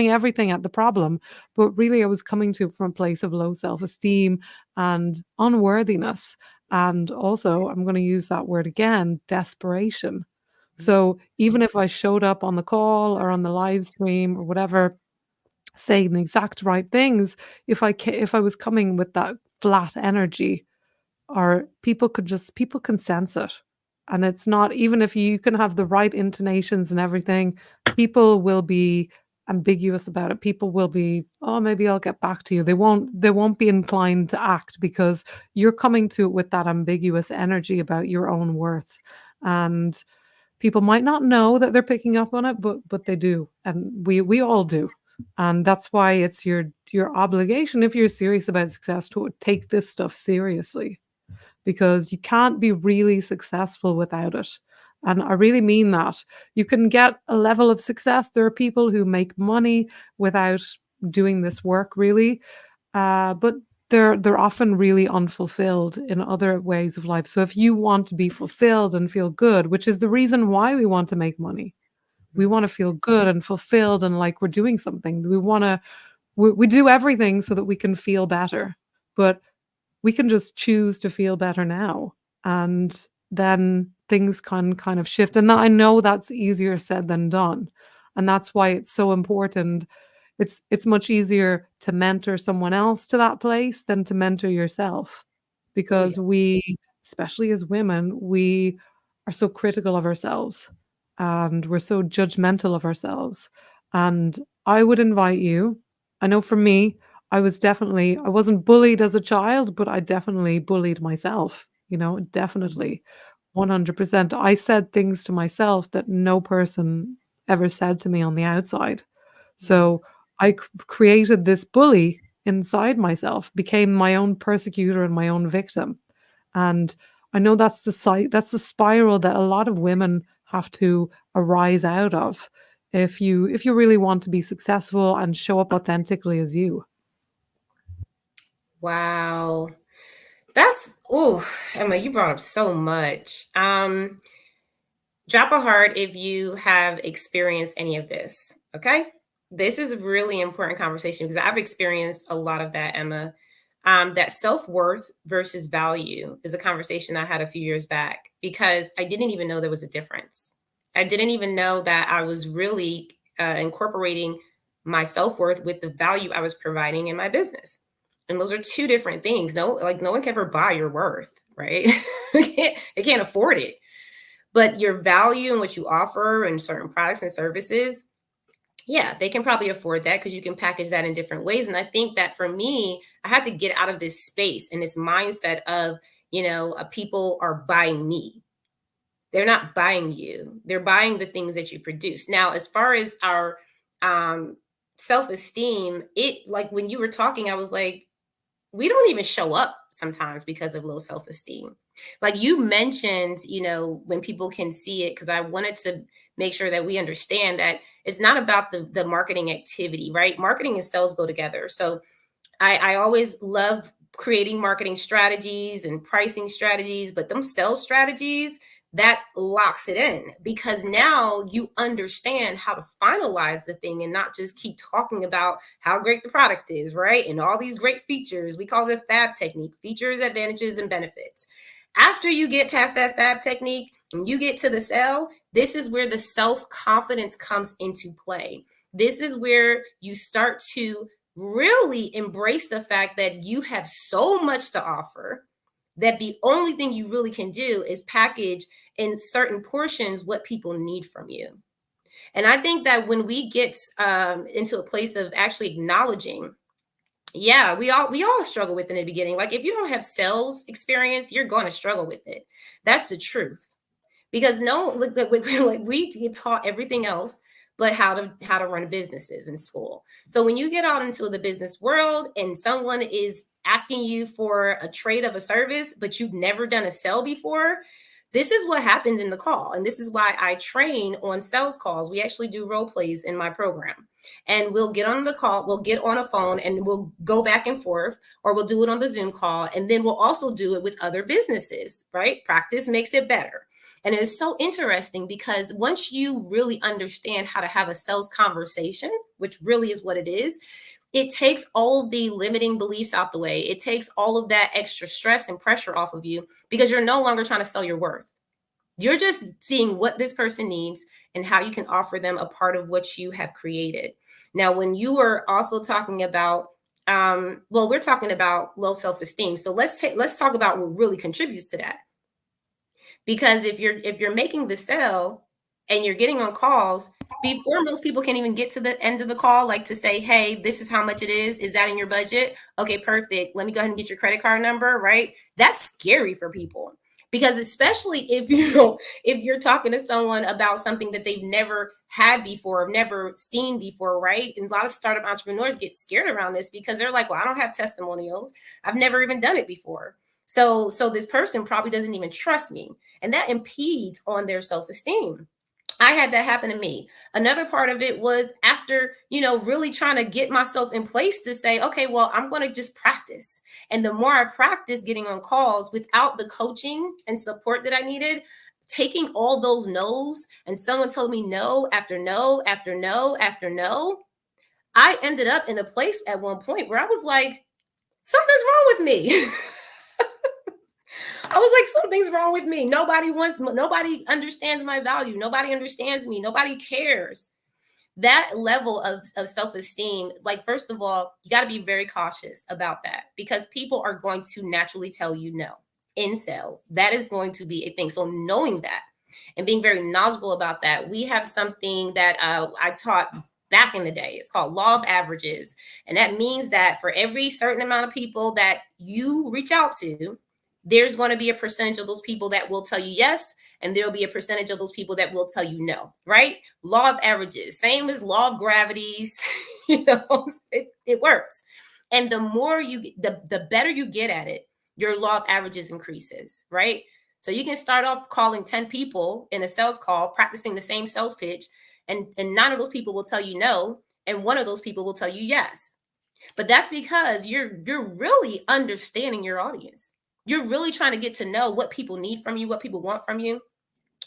everything at the problem. But really, I was coming to it from a place of low self-esteem and unworthiness. And also, I'm going to use that word again, desperation. So even if I showed up on the call or on the live stream or whatever, saying the exact right things, if I was coming with that flat energy, or people can sense it. And it's not, even if you can have the right intonations and everything, people will be ambiguous about it. People will be, oh, maybe I'll get back to you. They won't be inclined to act because you're coming to it with that ambiguous energy about your own worth. And people might not know that they're picking up on it, but they do, and we all do. And that's why it's your obligation, if you're serious about success, to take this stuff seriously, because you can't be really successful without it. And I really mean that. You can get a level of success. There are people who make money without doing this work, really, but they're often really unfulfilled in other ways of life. So if you want to be fulfilled and feel good, which is the reason why we want to make money, we want to feel good and fulfilled and like we're doing something. We do everything so that we can feel better. But we can just choose to feel better now, and then things can kind of shift. And I know that's easier said than done, and that's why it's so important. It's much easier to mentor someone else to that place than to mentor yourself, Oh yeah. because especially as women, we are so critical of ourselves and we're so judgmental of ourselves. And I would invite you, I know for me, I wasn't bullied as a child, but I definitely bullied myself, definitely. 100%. I said things to myself that no person ever said to me on the outside. Mm, So I created this bully inside myself, became my own persecutor and my own victim. And I know that's the spiral that a lot of women have to arise out of if you really want to be successful and show up authentically as you. wow. That's oh, Emma, you brought up so much. Drop a heart if you have experienced any of this. Okay. This is a really important conversation because I've experienced a lot of that, Emma. That self worth versus value is a conversation I had a few years back because I didn't even know there was a difference. I didn't even know that I was really incorporating my self-worth with the value I was providing in my business. And those are two different things. No one can ever buy your worth, right? They can't afford it. But your value and what you offer and certain products and services, yeah, they can probably afford that because you can package that in different ways. And I think that for me, I had to get out of this space and this mindset of, people are buying me. They're not buying you. They're buying the things that you produce. Now, as far as our self-esteem, it, like when you were talking, I was like, we don't even show up sometimes because of low self-esteem. Like you mentioned, when people can see it, because I wanted to make sure that we understand that it's not about the marketing activity, right? Marketing and sales go together. So I always love creating marketing strategies and pricing strategies, but them sales strategies, that locks it in, because now you understand how to finalize the thing and not just keep talking about how great the product is, right? And all these great features. We call it a FAB technique: features, advantages, and benefits. After you get past that FAB technique and you get to the sell, this is where the self-confidence comes into play. This is where you start to really embrace the fact that you have so much to offer that the only thing you really can do is package in certain portions what people need from you. And I think that when we get into a place of actually acknowledging, yeah, we all struggle with in the beginning. Like if you don't have sales experience, you're going to struggle with it. That's the truth. Because we get taught everything else but how to run businesses in school. So when you get out into the business world and someone is asking you for a trade of a service, but you've never done a sell before, this is what happens in the call. And this is why I train on sales calls. We actually do role plays in my program. And we'll get on the call, we'll get on a phone and we'll go back and forth, or we'll do it on the Zoom call. And then we'll also do it with other businesses, right? Practice makes it better. And it is so interesting because once you really understand how to have a sales conversation, which really is what it is, it takes all of the limiting beliefs out the way. It takes all of that extra stress and pressure off of you because you're no longer trying to sell your worth. You're just seeing what this person needs and how you can offer them a part of what you have created. Now, when you were also talking about, we're talking about low self-esteem. So let's talk about what really contributes to that. Because if you're making the sale and you're getting on calls before most people can even get to the end of the call, like to say, hey, this is how much it is that in your budget? Okay, perfect. Let me go ahead and get your credit card number, right? That's scary for people, because especially if you're talking to someone about something that they've never had before, or never seen before, right? And a lot of startup entrepreneurs get scared around this because they're like, well, I don't have testimonials. I've never even done it before. So this person probably doesn't even trust me. And that impedes on their self-esteem. I had that happen to me. Another part of it was after, really trying to get myself in place to say, okay, well, I'm going to just practice. And the more I practice getting on calls without the coaching and support that I needed, taking all those no's, and someone told me no after no after no after no, I ended up in a place at one point where I was like, something's wrong with me. I was like, something's wrong with me. Nobody understands my value. Nobody understands me. Nobody cares. That level of self-esteem, like, first of all, you got to be very cautious about that, because people are going to naturally tell you no in sales. That is going to be a thing. So knowing that and being very knowledgeable about that, we have something that I taught back in the day. It's called law of averages. And that means that for every certain amount of people that you reach out to, there's going to be a percentage of those people that will tell you yes, and there'll be a percentage of those people that will tell you no, right? Law of averages, same as law of gravities, it works. And the more the better you get at it, your law of averages increases, right? So you can start off calling 10 people in a sales call, practicing the same sales pitch, and 9 of those people will tell you no, and 1 of those people will tell you yes. But that's because you're really understanding your audience. You're really trying to get to know what people need from you, what people want from you.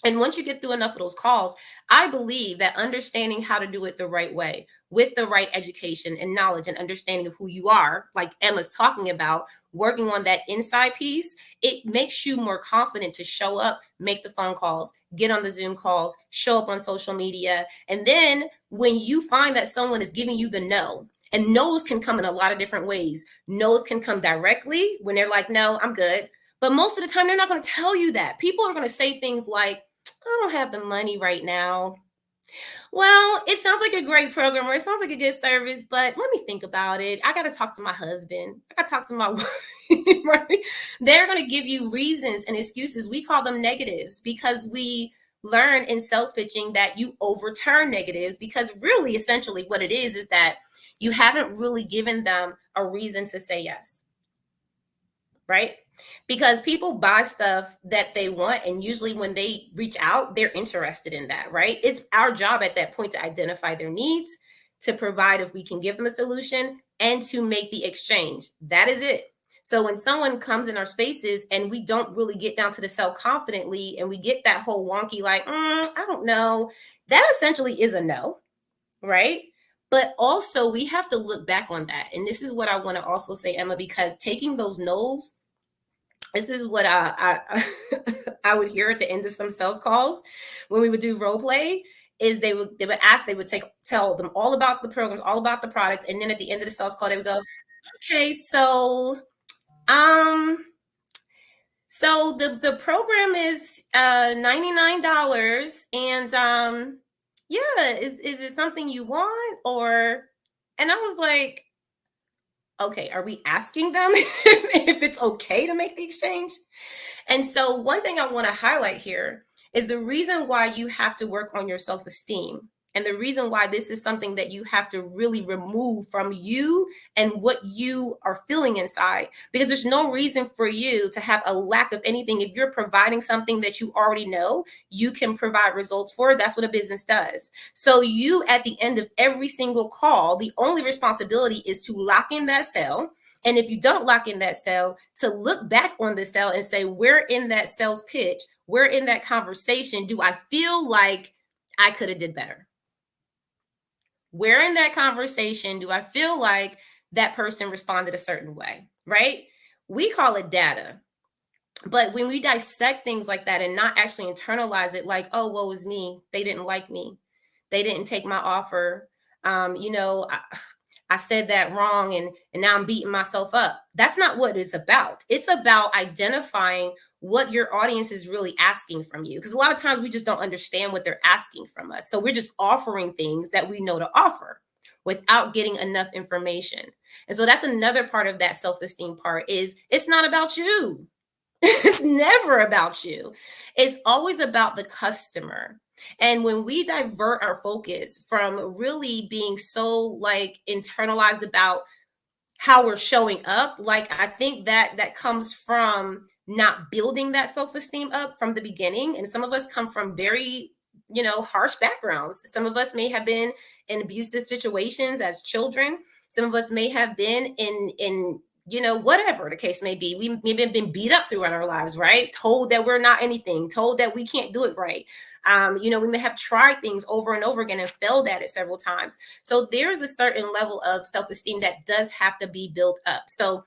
And once you get through enough of those calls, I believe that understanding how to do it the right way with the right education and knowledge and understanding of who you are, like Emma's talking about, working on that inside piece, it makes you more confident to show up, make the phone calls, get on the Zoom calls, show up on social media. And then when you find that someone is giving you the no, and no's can come in a lot of different ways. No's can come directly when they're like, no, I'm good. But most of the time, they're not going to tell you that. People are going to say things like, I don't have the money right now. Well, it sounds like a great program or it sounds like a good service, but let me think about it. I got to talk to my husband. I got to talk to my wife, right? They're going to give you reasons and excuses. We call them negatives because we learn in sales pitching that you overturn negatives, because really, essentially, what it is that you haven't really given them a reason to say yes, right? Because people buy stuff that they want, and usually when they reach out, they're interested in that, right? It's our job at that point to identify their needs, to provide if we can give them a solution, and to make the exchange. That is it. So when someone comes in our spaces and we don't really get down to the sell confidently, and we get that whole wonky like, I don't know, that essentially is a no, right? But also we have to look back on that. And this is what I want to also say, Emma, because taking those no's, this is what I would hear at the end of some sales calls when we would do role play, is they would tell them all about the programs, all about the products, and then at the end of the sales call they would go, okay, so the program is $99, and yeah, is it something you want? Or, and I was like, okay, are we asking them if it's okay to make the exchange? And so one thing I want to highlight here is the reason why you have to work on your self-esteem, and the reason why this is something that you have to really remove from you and what you are feeling inside, because there's no reason for you to have a lack of anything. If you're providing something that you already know you can provide results for, that's what a business does. So you, at the end of every single call, the only responsibility is to lock in that sale. And if you don't lock in that sale, to look back on the sale and say, where in that sales pitch, where in that conversation do I feel like I could have did better? Where in that conversation do I feel like that person responded a certain way, right? We call it data. But when we dissect things like that and not actually internalize it, like, oh, woe is me, they didn't like me, they didn't take my offer, I said that wrong, and now I'm beating myself up. That's not what it's about. It's about identifying what your audience is really asking from you. Because a lot of times we just don't understand what they're asking from us. So we're just offering things that we know to offer without getting enough information. And so that's another part of that self-esteem part, is it's not about you. It's never about you. It's always about the customer. And when we divert our focus from really being so like internalized about how we're showing up, like, I think that comes from not building that self-esteem up from the beginning. And some of us come from very, harsh backgrounds. Some of us may have been in abusive situations as children. Some of us may have been in whatever the case may be. We maybe have been beat up throughout our lives, right? Told that we're not anything, told that we can't do it right. We may have tried things over and over again and failed at it several times. So there's a certain level of self-esteem that does have to be built up. So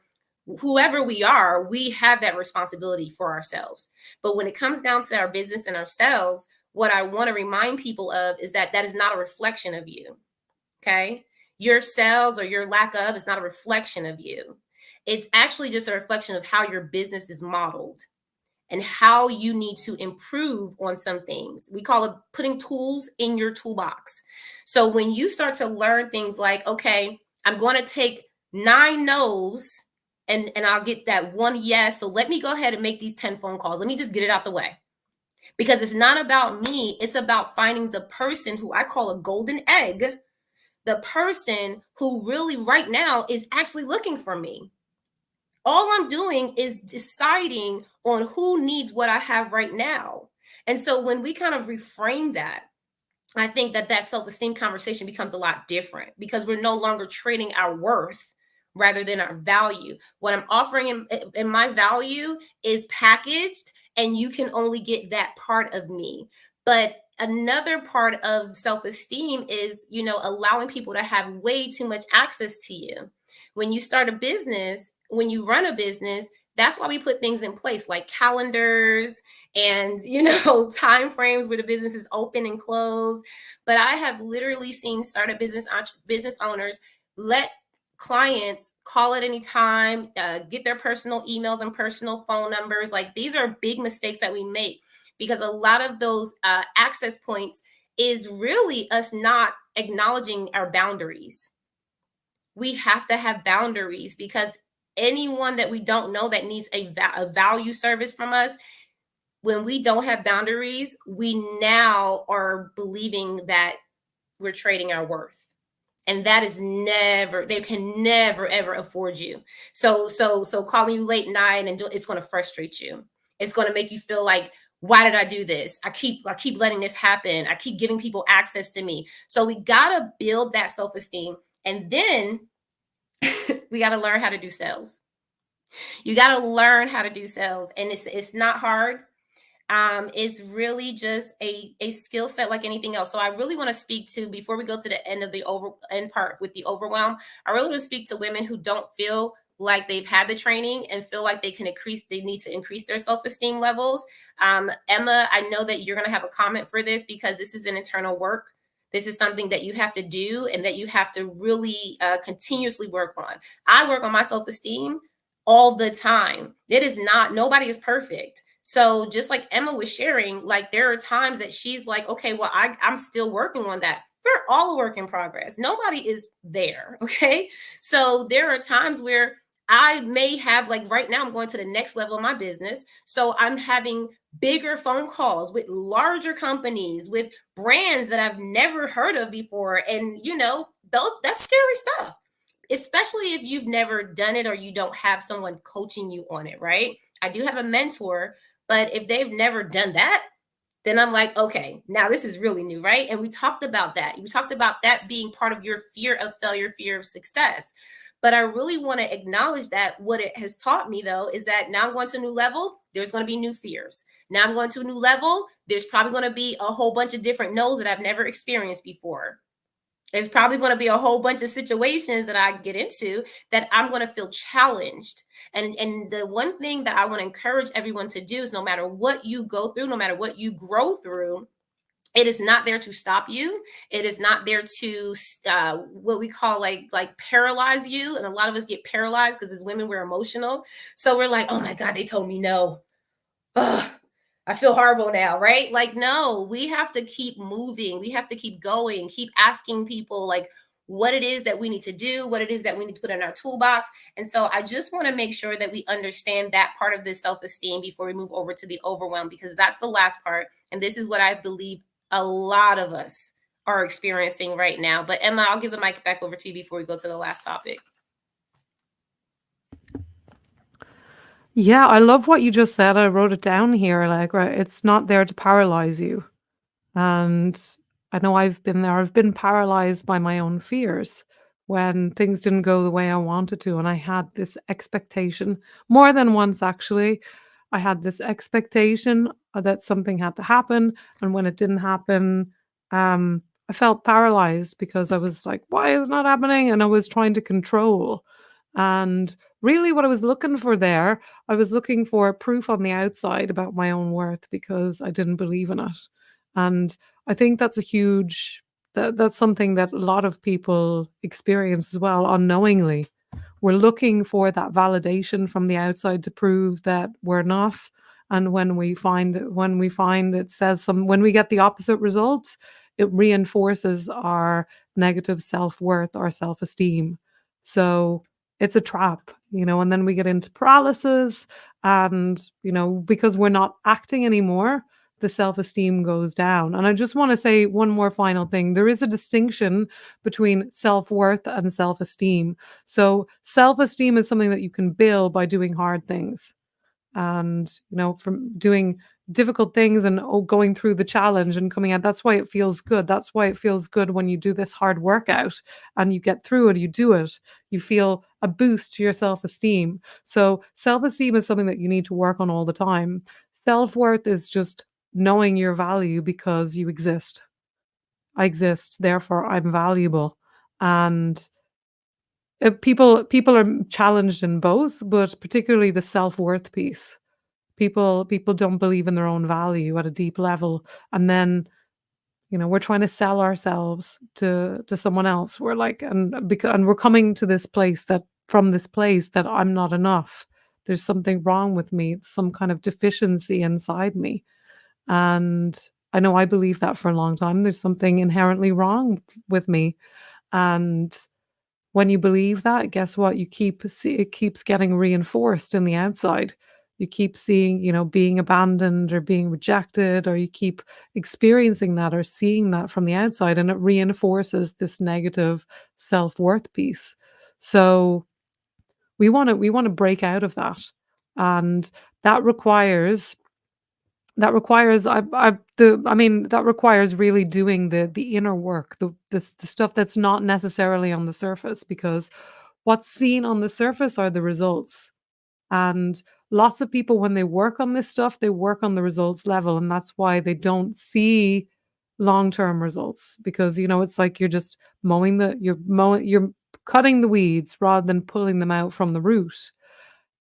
whoever we are, we have that responsibility for ourselves. But when it comes down to our business and ourselves, what I want to remind people of is that is not a reflection of you. Okay. Your sales or your lack of is not a reflection of you. It's actually just a reflection of how your business is modeled and how you need to improve on some things. We call it putting tools in your toolbox. So when you start to learn things like, okay, I'm going to take 9 no's and I'll get that 1 yes. So let me go ahead and make these 10 phone calls. Let me just get it out the way. Because it's not about me. It's about finding the person who I call a golden egg, the person who really right now is actually looking for me. All I'm doing is deciding on who needs what I have right now. And so when we kind of reframe that, I think that self-esteem conversation becomes a lot different, because we're no longer trading our worth rather than our value. What I'm offering in my value is packaged and you can only get that part of me. But another part of self-esteem is, allowing people to have way too much access to you. When you start a business, when you run a business, that's why we put things in place like calendars and time frames where the business is open and closed. But I have literally seen startup business owners let clients call at any time, get their personal emails and personal phone numbers. Like, these are big mistakes that we make, because a lot of those access points is really us not acknowledging our boundaries. We have to have boundaries, because anyone that we don't know that needs a value service from us, when we don't have boundaries, we now are believing that we're trading our worth. And that is never, they can never ever afford you. So calling you late night and it's going to frustrate you. It's going to make you feel like, why did I do this? I keep letting this happen. I keep giving people access to me. So we got to build that self-esteem. And then we got to learn how to do sales. You got to learn how to do sales. And it's not hard. It's really just a skill set like anything else. So I really want to speak to, before we go to the end of the end part with the overwhelm, I really want to speak to women who don't feel like they've had the training and feel like they need to increase their self-esteem levels. Emma, I know that you're going to have a comment for this, because this is an internal work. This is something that you have to do and that you have to really continuously work on. I work on my self-esteem all the time. Nobody is perfect. So just like Emma was sharing, like, there are times that she's like, okay, well, I'm still working on that. We're all a work in progress. Nobody is there. Okay. So there are times where I may have, like right now, I'm going to the next level of my business. So I'm having bigger phone calls with larger companies, with brands that I've never heard of before. And that's scary stuff, especially if you've never done it or you don't have someone coaching you on it, right? I do have a mentor, but if they've never done that, then I'm like, okay, now this is really new, right? And we talked about that. We talked about that being part of your fear of failure, fear of success. But I really want to acknowledge that what it has taught me, though, is that now I'm going to a new level. There's going to be new fears. Now I'm going to a new level. There's probably going to be a whole bunch of different no's that I've never experienced before. There's probably going to be a whole bunch of situations that I get into that I'm going to feel challenged. And the one thing that I want to encourage everyone to do is, no matter what you go through, no matter what you grow through, it is not there to stop you. It is not there to what we call like paralyze you. And a lot of us get paralyzed because as women, we're emotional. So we're like, oh my God, they told me no. Ugh, I feel horrible now, right? Like, no, we have to keep moving. We have to keep going, keep asking people like what it is that we need to do, what it is that we need to put in our toolbox. And so I just want to make sure that we understand that part of this self-esteem before we move over to the overwhelm, because that's the last part. And this is what I believe a lot of us are experiencing right now. But Emma, I'll give the mic back over to you before we go to the last topic. Yeah, I love what you just said. I wrote it down here. Allegra, it's not there to paralyze you. And I know I've been there. I've been paralyzed by my own fears when things didn't go the way I wanted to. And I had this expectation, more than once actually. I had this expectation that something had to happen. And when it didn't happen, I felt paralyzed because I was like, why is it not happening? And I was trying to control. And really, what I was looking for there, I was looking for proof on the outside about my own worth because I didn't believe in it. And I think that's a huge that's something that a lot of people experience as well unknowingly. We're looking for that validation from the outside to prove that we're enough. And when we find it says when we get the opposite result, it reinforces our negative self-worth, our self-esteem. So it's a trap, and then we get into paralysis and, because we're not acting anymore, the self-esteem goes down. And I just want to say one more final thing. There is a distinction between self-worth and self-esteem. So self-esteem is something that you can build by doing hard things. And, from doing difficult things and going through the challenge and coming out. That's why it feels good. That's why it feels good when you do this hard workout and you get through it, you do it. You feel a boost to your self-esteem. So self-esteem is something that you need to work on all the time. Self-worth is just knowing your value because you exist. I exist, therefore I'm valuable. And people are challenged in both, but particularly the self-worth piece. People don't believe in their own value at a deep level, and then, we're trying to sell ourselves to someone else. We're like, and we're coming to this place that from this place that I'm not enough. There's something wrong with me, some kind of deficiency inside me. And I know I believe that for a long time. There's something inherently wrong with me. And when you believe that, guess what? It keeps getting reinforced in the outside. You keep seeing, being abandoned or being rejected, or you keep experiencing that or seeing that from the outside, and it reinforces this negative self-worth piece. So we want to break out of that. And that requires that requires really doing the inner work, the stuff that's not necessarily on the surface, because what's seen on the surface are the results. And lots of people, when they work on this stuff, they work on the results level, and that's why they don't see long-term results, because it's like you're cutting the weeds rather than pulling them out from the root.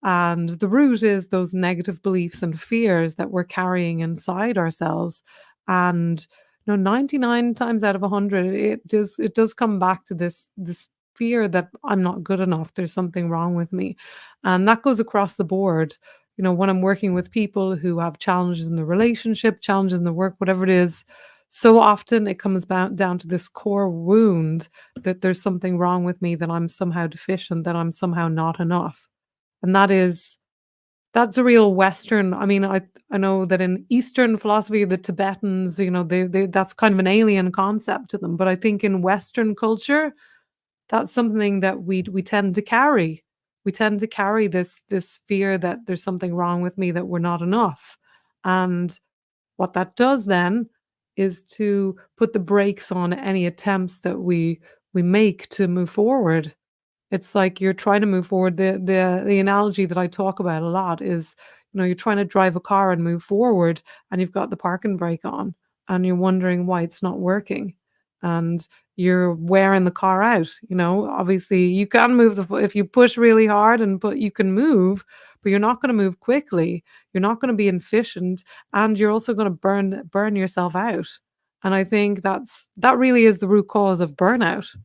And the root is those negative beliefs and fears that we're carrying inside ourselves. And 99 times out of 100, it does come back to this fear that I'm not good enough. There's something wrong with me. And that goes across the board. When I'm working with people who have challenges in the relationship, challenges in the work, whatever it is, so often it comes down to this core wound that there's something wrong with me, that I'm somehow deficient, that I'm somehow not enough. And that's a real Western. I mean, I know that in Eastern philosophy, the Tibetans, they that's kind of an alien concept to them. But I think in Western culture, that's something that we tend to carry. We tend to carry this fear that there's something wrong with me, that we're not enough. And what that does then is to put the brakes on any attempts that we make to move forward. It's like you're trying to move forward. The analogy that I talk about a lot is, you're trying to drive a car and move forward, and you've got the parking brake on, and you're wondering why it's not working, and you're wearing the car out. Obviously you can move if you push really hard, but you can move, but you're not going to move quickly. You're not going to be efficient, and you're also going to burn yourself out. And I think that really is the root cause of burnout.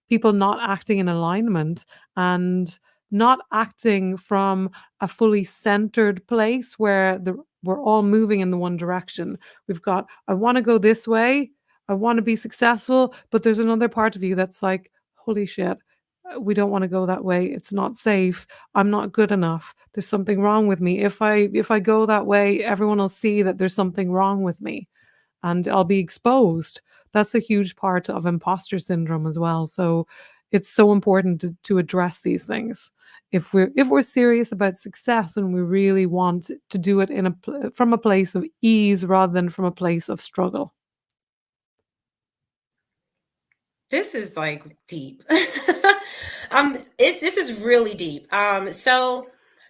People not acting in alignment, and not acting from a fully centered place where we're all moving in the one direction. We've got, I want to go this way, I want to be successful, but there's another part of you that's like, holy shit, we don't want to go that way. It's not safe. I'm not good enough. There's something wrong with me. If I go that way, everyone will see that there's something wrong with me, and I'll be exposed. That's a huge part of imposter syndrome as well. So it's so important to address these things. If we're serious about success, and we really want to do it from a place of ease rather than from a place of struggle. This is like deep. This is really deep. So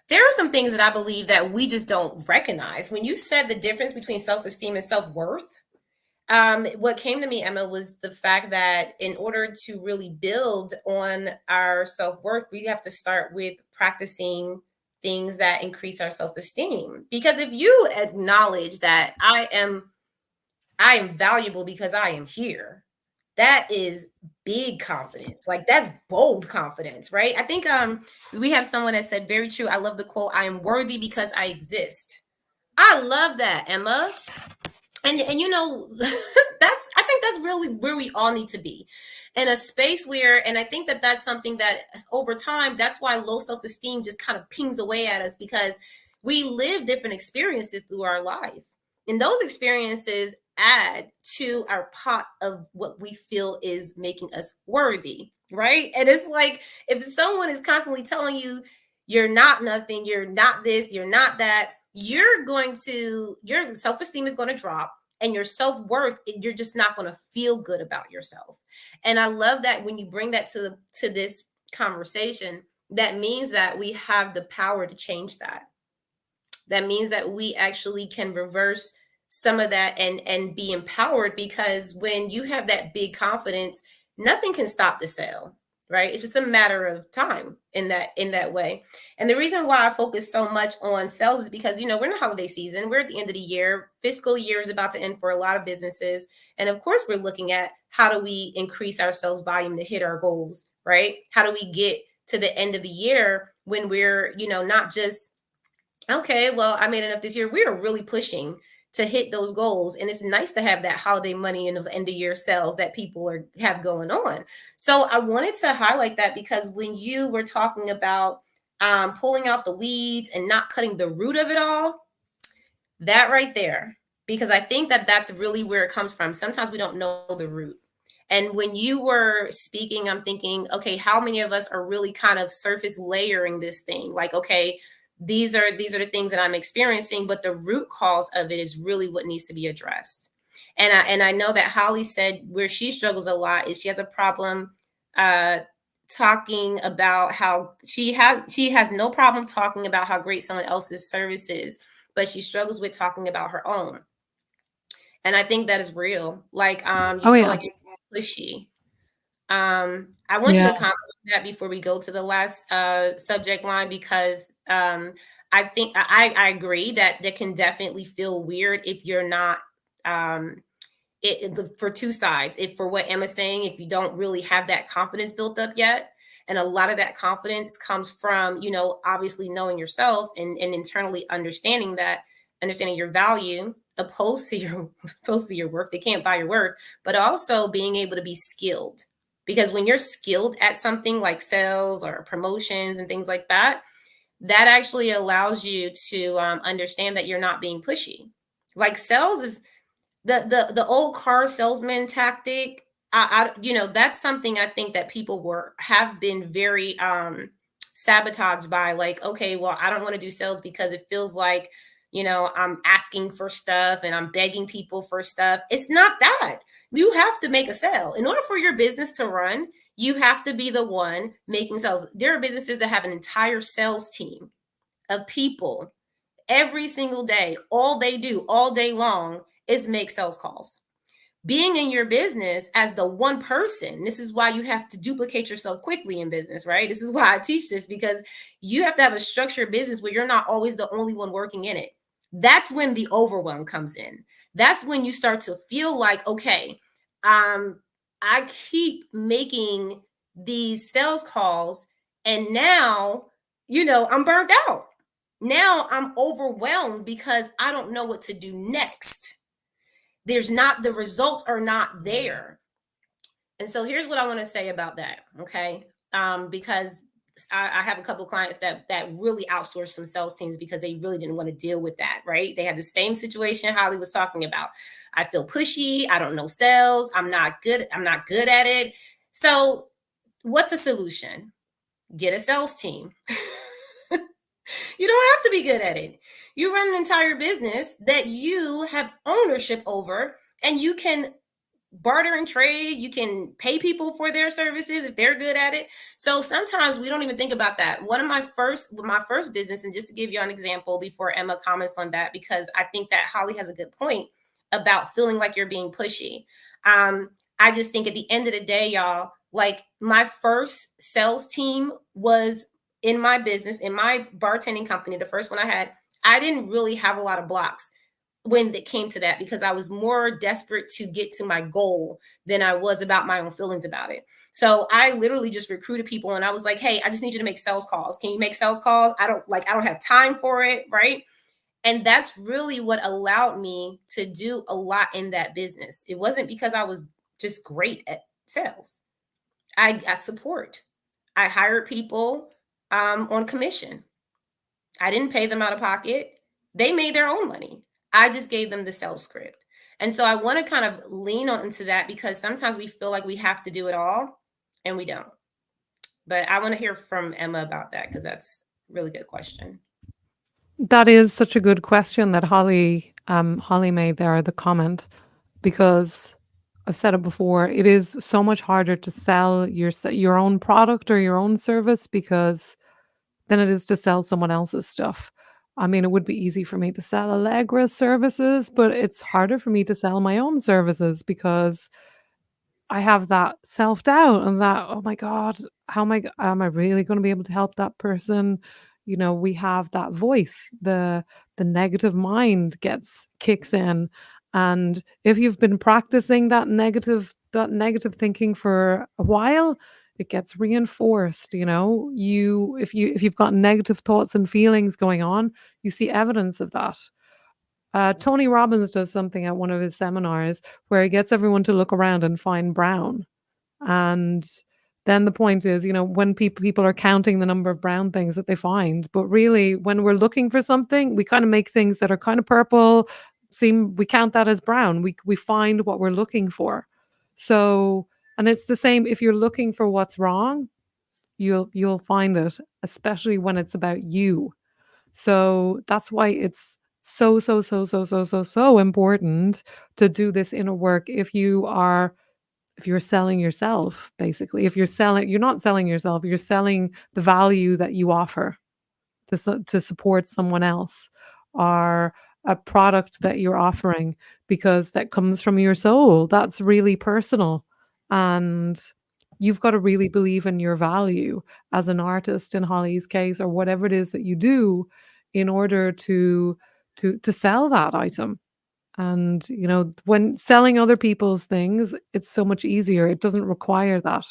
there are some things that I believe that we just don't recognize. When you said the difference between self-esteem and self-worth, what came to me, Emma, was the fact that in order to really build on our self-worth, we have to start with practicing things that increase our self-esteem. Because if you acknowledge that I am valuable because I am here, that is big confidence. Like that's bold confidence, right? I think we have someone that said very true. I love the quote, I am worthy because I exist. I love that, Emma. And that's, I think that's really where we all need to be, in a space where, and I think that that's something that over time, that's why low self-esteem just kind of pings away at us, because we live different experiences through our life, and those experiences add to our pot of what we feel is making us worthy, right? And it's like, if someone is constantly telling you you're not nothing, you're not this, you're not that, your self-esteem is going to drop, and your self-worth, you're just not going to feel good about yourself. And I love that when you bring that to this conversation, that means that we have the power to change that. That means that we actually can reverse some of that and be empowered, because when you have that big confidence, nothing can stop the sale, right? It's just a matter of time in that way. And the reason why I focus so much on sales is because, we're in the holiday season, we're at the end of the year, fiscal year is about to end for a lot of businesses, and of course we're looking at how do we increase our sales volume to hit our goals, right? How do we get to the end of the year when we're, not just, okay, well, I made enough this year. We are really pushing to hit those goals. And it's nice to have that holiday money and those end of year sales that people have going on. So I wanted to highlight that, because when you were talking about pulling out the weeds and not cutting the root of it all, that right there, because I think that that's really where it comes from. Sometimes we don't know the root. And when you were speaking, I'm thinking, okay, how many of us are really kind of surface layering this thing? Like, okay, these are the things that I'm experiencing, but the root cause of it is really what needs to be addressed. And I know that Holly said where she struggles a lot is she has a problem talking about how she has no problem talking about how great someone else's service is, but she struggles with talking about her own. And I think that is real. Like you Oh, feel yeah. like you're pushy. I want you Yeah. to comment on that before we go to the last subject line, because I think I agree that that can definitely feel weird if you're not for two sides. If, for what Emma's saying, if you don't really have that confidence built up yet, and a lot of that confidence comes from, obviously knowing yourself and internally understanding your value, opposed to your opposed to your worth. They can't buy your worth, but also being able to be skilled, because when you're skilled at something like sales or promotions and things like that, that actually allows you to understand that you're not being pushy. Like sales is the old car salesman tactic. That's something I think that people have been very sabotaged by. Like, okay, well, I don't want to do sales because it feels like, I'm asking for stuff and I'm begging people for stuff. It's not that. You have to make a sale in order for your business to run. You have to be the one making sales. There are businesses that have an entire sales team of people. Every single day, all they do all day long is make sales calls. Being in your business as the one person, this is why you have to duplicate yourself quickly in business, right? This is why I teach this, because you have to have a structured business where you're not always the only one working in it. That's when the overwhelm comes in. That's when you start to feel like, okay, I keep making these sales calls, and now, I'm burned out. Now I'm overwhelmed because I don't know what to do next. The results are not there. And so here's what I want to say about that. Okay. Because I have a couple of clients that really outsourced some sales teams because they really didn't want to deal with that. Right. They had the same situation Holly was talking about. I feel pushy. I don't know sales. I'm not good. I'm not good at it. So what's a solution? Get a sales team. You don't have to be good at it. You run an entire business that you have ownership over, and you can barter and trade. You can pay people for their services if they're good at it. So sometimes we don't even think about that. One of my first business, and just to give you an example before Emma comments on that, because I think that Holly has a good point about feeling like you're being pushy. I just think at the end of the day, y'all, like my first sales team was in my business, in my bartending company, the first one I had. I didn't really have a lot of blocks when it came to that, because I was more desperate to get to my goal than I was about my own feelings about it. So I literally just recruited people, and I was like, hey, I just need you to make sales calls. Can you make sales calls? I don't have time for it. Right. And that's really what allowed me to do a lot in that business. It wasn't because I was just great at sales. I got support. I hired people on commission. I didn't pay them out of pocket. They made their own money. I just gave them the sales script. And so I want to kind of lean on into that, because sometimes we feel like we have to do it all and we don't. But I want to hear from Emma about that, because that's a really good question. That is such a good question that Holly made there, the comment, because I've said it before, it is so much harder to sell your own product or your own service, because than it is to sell someone else's stuff. I mean, it would be easy for me to sell Allegra's services, but it's harder for me to sell my own services because I have that self-doubt and that, "Oh my god, am I really gonna be able to help that person?" We have that voice, the negative mind kicks in, and if you've been practicing that negative thinking for a while, it gets reinforced, if you've got negative thoughts and feelings going on, you see evidence of that. Tony Robbins does something at one of his seminars where he gets everyone to look around and find brown. And then the point is, when people are counting the number of brown things that they find, but really when we're looking for something, we kind of make things that are kind of purple we count that as brown. We find what we're looking for. So, and it's the same if you're looking for what's wrong, you'll find it, especially when it's about you. So that's why it's so, so, so, so, so, so, so important to do this inner work if you're selling yourself, basically. You're not selling yourself, you're selling the value that you offer to support someone else, or a product that you're offering, because that comes from your soul. That's really personal. And you've got to really believe in your value as an artist in Holly's case, or whatever it is that you do, in order to sell that item. And when selling other people's things, it's so much easier. It doesn't require that.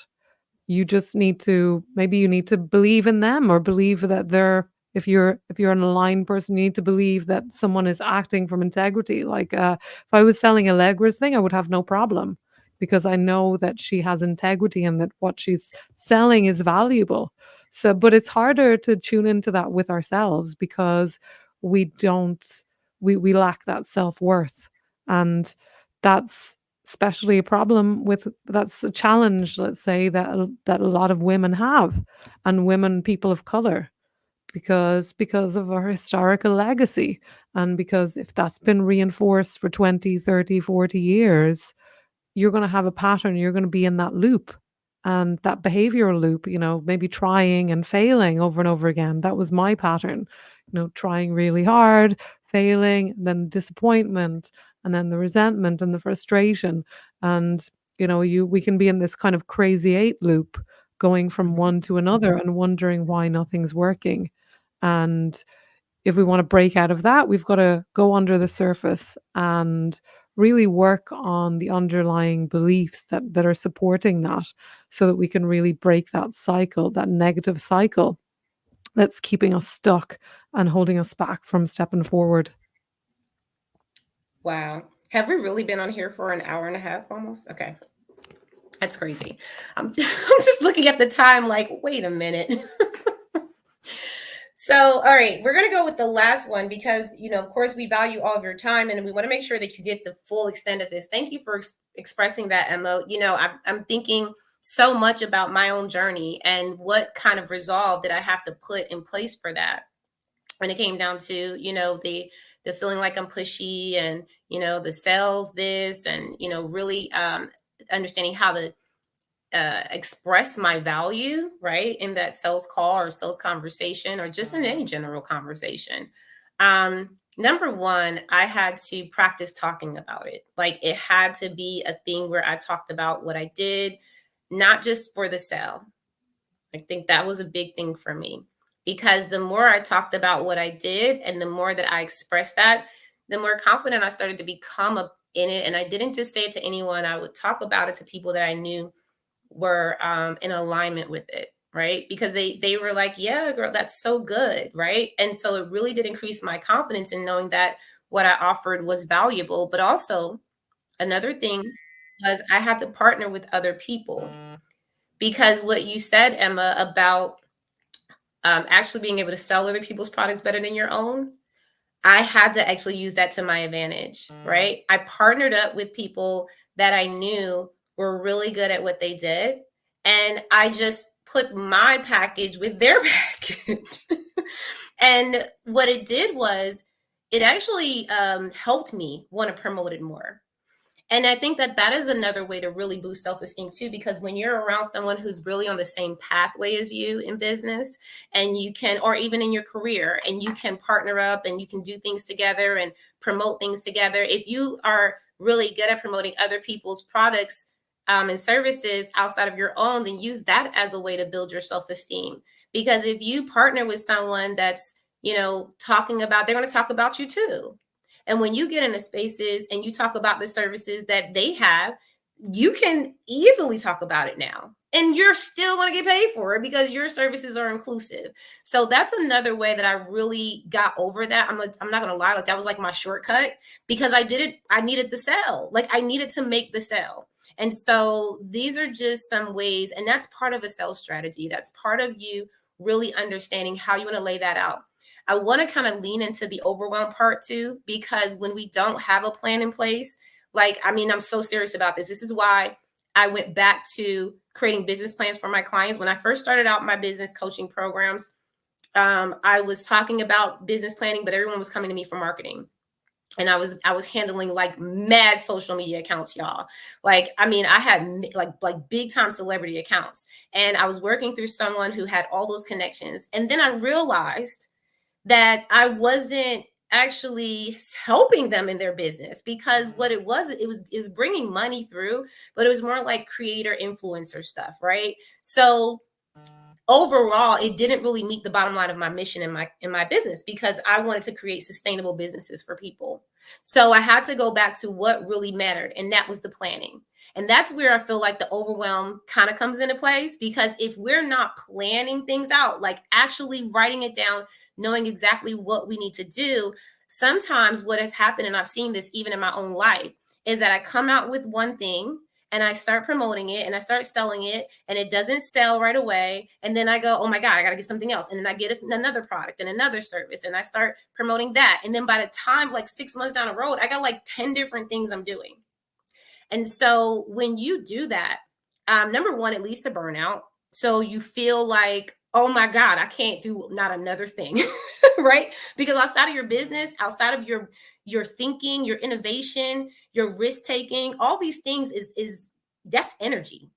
You just need to maybe you need to believe in them, or believe that they're if you're an aligned person, you need to believe that someone is acting from integrity. Like, if I was selling Allegra's thing, I would have no problem, because I know that she has integrity and that what she's selling is valuable. So, but it's harder to tune into that with ourselves, because we don't we lack that self-worth. And that's especially a problem with that's a challenge, let's say, that a lot of women have, and women, people of color, because of our historical legacy, and because if that's been reinforced for 20, 30, 40 years, you're going to have a pattern. You're going to be in that loop, and that behavioral loop, maybe trying and failing over and over again. That was my pattern, trying really hard, failing, then disappointment, and then the resentment and the frustration. And, we can be in this kind of crazy eight loop, going from one to another and wondering why nothing's working. And if we want to break out of that, we've got to go under the surface and really work on the underlying beliefs that are supporting that, so that we can really break that cycle, that negative cycle that's keeping us stuck and holding us back from stepping forward. Wow. Have we really been on here for an hour and a half almost? Okay. That's crazy. I'm, I'm just looking at the time like, wait a minute. So, all right, we're going to go with the last one because, of course, we value all of your time and we want to make sure that you get the full extent of this. Thank you for expressing that, Emma. I'm thinking so much about my own journey and what kind of resolve did I have to put in place for that when it came down to, the feeling like I'm pushy and, the sales this and, really understanding how to express my value, right, in that sales call or sales conversation or just in any general conversation. Number one, I had to practice talking about it. Like it had to be a thing where I talked about what I did, not just for the sale. I think that was a big thing for me because the more I talked about what I did and the more that I expressed that, the more confident I started to become in it. And I didn't just say it to anyone. I would talk about it to people that I knew were in alignment with it, right? Because they were like, yeah, girl, that's so good, right? And so it really did increase my confidence in knowing that what I offered was valuable. But also another thing was I had to partner with other people because what you said, Emma, about actually being able to sell other people's products better than your own, I had to actually use that to my advantage, right? I partnered up with people that I knew were really good at what they did. And I just put my package with their package. And what it did was it actually helped me want to promote it more. And I think that that is another way to really boost self-esteem too, because when you're around someone who's really on the same pathway as you in business, and you can, or even in your career, and you can partner up and you can do things together and promote things together. If you are really good at promoting other people's products and services outside of your own, then use that as a way to build your self-esteem. Because if you partner with someone that's, talking about, they're going to talk about you too. And when you get into spaces and you talk about the services that they have, you can easily talk about it now. And you're still going to get paid for it because your services are inclusive. So that's another way that I really got over that. I'm not going to lie. Like that was like my shortcut because I needed the sale. Like I needed to make the sale. And so these are just some ways, and that's part of a sales strategy. That's part of you really understanding how you want to lay that out. I want to kind of lean into the overwhelm part too, because when we don't have a plan in place, I'm so serious about this. This is why I went back to creating business plans for my clients. When I first started out my business coaching programs, I was talking about business planning, but everyone was coming to me for marketing. And I was handling like mad social media accounts, y'all. I had like big time celebrity accounts, and I was working through someone who had all those connections. And then I realized that I wasn't actually helping them in their business, because what it was bringing money through, but it was more like creator influencer stuff, right? So overall, it didn't really meet the bottom line of my mission in my business, because I wanted to create sustainable businesses for people. So I had to go back to what really mattered, and that was the planning. And that's where I feel like the overwhelm kind of comes into place, because if we're not planning things out, like actually writing it down, knowing exactly what we need to do, sometimes what has happened, and I've seen this even in my own life, is that I come out with one thing and I start promoting it and I start selling it, and it doesn't sell right away. And then I go, oh my God, I got to get something else. And then I get another product and another service, and I start promoting that. And then by the time like 6 months down the road, I got like 10 different things I'm doing. And so when you do that, number one, it leads to burnout. So you feel like, oh my God, I can't do not another thing, right? Because outside of your business, outside of your thinking, your innovation, your risk taking, all these things is that's energy.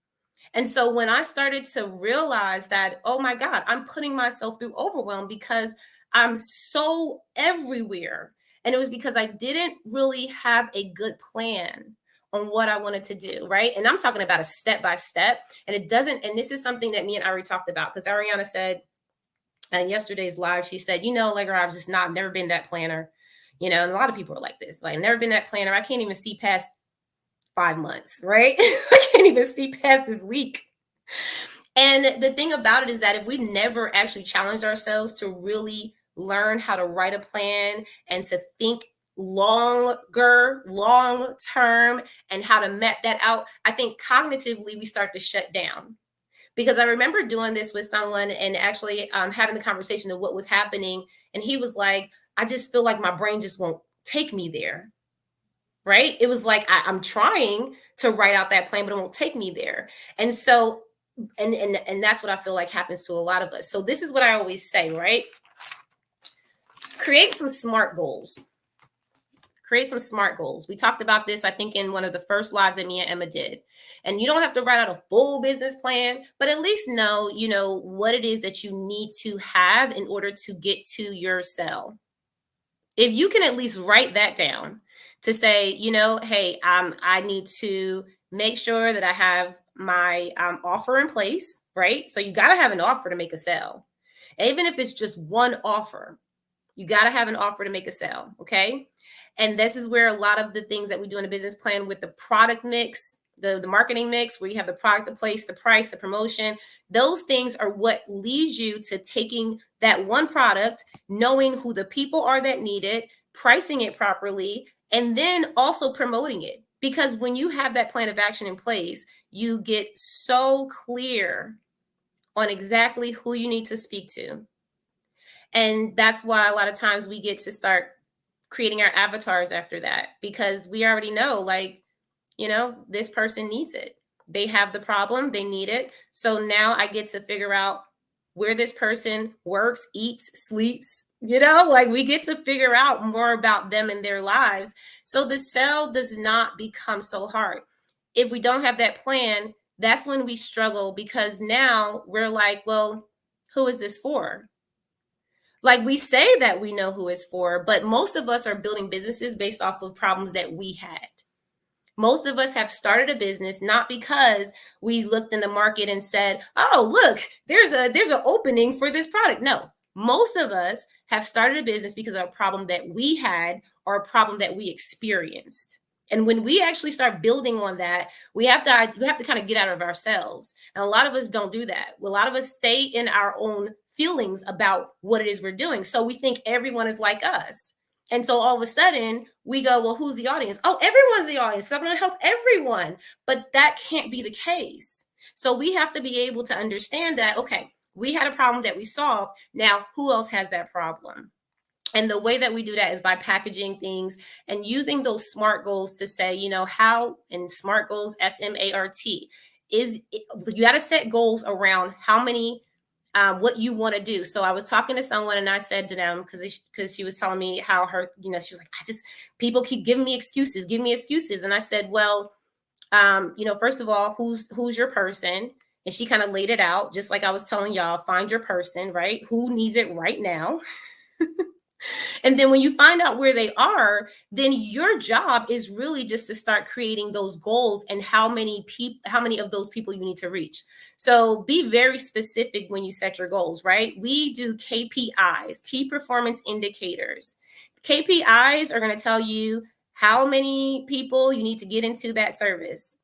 And so when I started to realize that, oh my God, I'm putting myself through overwhelm because I'm so everywhere. And it was because I didn't really have a good plan on what I wanted to do, right? And I'm talking about a step by step. And and this is something that me and Ari talked about, because Ariana said in yesterday's live, she said, Allegra, I've just never been that planner. And a lot of people are like this, like never been that planner. I can't even see past 5 months, right? I can't even see past this week. And the thing about it is that if we never actually challenge ourselves to really learn how to write a plan and to think long term, and how to map that out, I think cognitively we start to shut down. Because I remember doing this with someone and actually having the conversation of what was happening. And he was like, I just feel like my brain just won't take me there. Right? It was like I'm trying to write out that plan, but it won't take me there. And so, and that's what I feel like happens to a lot of us. So this is what I always say, right? Create some smart goals. Create some smart goals. We talked about this, I think, in one of the first lives that me and Emma did. And you don't have to write out a full business plan, but at least know, what it is that you need to have in order to get to your sell. If you can at least write that down to say, hey, I need to make sure that I have my offer in place, right? So you got to have an offer to make a sale. Even if it's just one offer, you got to have an offer to make a sale, okay? And this is where a lot of the things that we do in a business plan with the product mix, the marketing mix, where you have the product, the place, the price, the promotion, those things are what leads you to taking that one product, knowing who the people are that need it, pricing it properly, and then also promoting it. Because when you have that plan of action in place, you get so clear on exactly who you need to speak to. And that's why a lot of times we get to start creating our avatars after that, because we already know, like, this person needs it. They have the problem, they need it. So now I get to figure out where this person works, eats, sleeps, Like we get to figure out more about them and their lives. So the sell does not become so hard. If we don't have that plan, that's when we struggle, because now we're like, well, who is this for? Like, we say that we know who it's for, but most of us are building businesses based off of problems that we had. Most of us have started a business not because we looked in the market and said, "Oh, look, there's an opening for this product." No, most of us have started a business because of a problem that we had or a problem that we experienced. And when we actually start building on that, we have to kind of get out of ourselves. And a lot of us don't do that. A lot of us stay in our own feelings about what it is we're doing. So we think everyone is like us. And so all of a sudden we go, well, who's the audience? Oh, everyone's the audience. So I'm going to help everyone. But that can't be the case. So we have to be able to understand that, okay, we had a problem that we solved. Now, who else has that problem? And the way that we do that is by packaging things and using those SMART goals to say, how, and SMART goals, SMART, is you got to set goals around how many, what you want to do. So I was talking to someone and I said to them, because she was telling me how her, she was like, people keep giving me excuses, And I said, well, first of all, who's your person? And she kind of laid it out, just like I was telling y'all, find your person, right? Who needs it right now? And then when you find out where they are, then your job is really just to start creating those goals and how many of those people you need to reach. So be very specific when you set your goals, right? We do KPIs, key performance indicators. KPIs are going to tell you how many people you need to get into that service,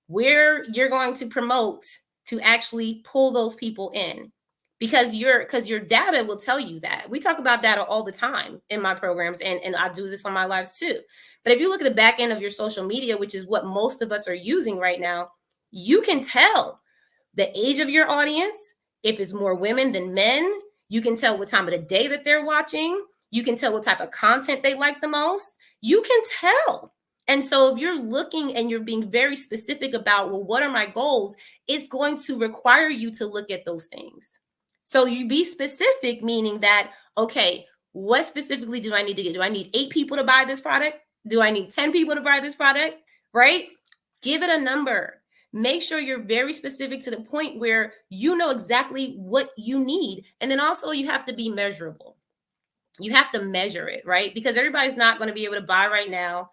where you're going to promote to actually pull those people in. Because your data will tell you that. We talk about data all the time in my programs, and I do this on my lives too. But if you look at the back end of your social media, which is what most of us are using right now, you can tell the age of your audience. If it's more women than men, you can tell what time of the day that they're watching. You can tell what type of content they like the most. You can tell. And so if you're looking and you're being very specific about, well, what are my goals? It's going to require you to look at those things. So you be specific, meaning that, okay, what specifically do I need to get? Do I need 8 people to buy this product? Do I need 10 people to buy this product? Right? Give it a number. Make sure you're very specific to the point where you know exactly what you need. And then also you have to be measurable. You have to measure it, right? Because everybody's not going to be able to buy right now.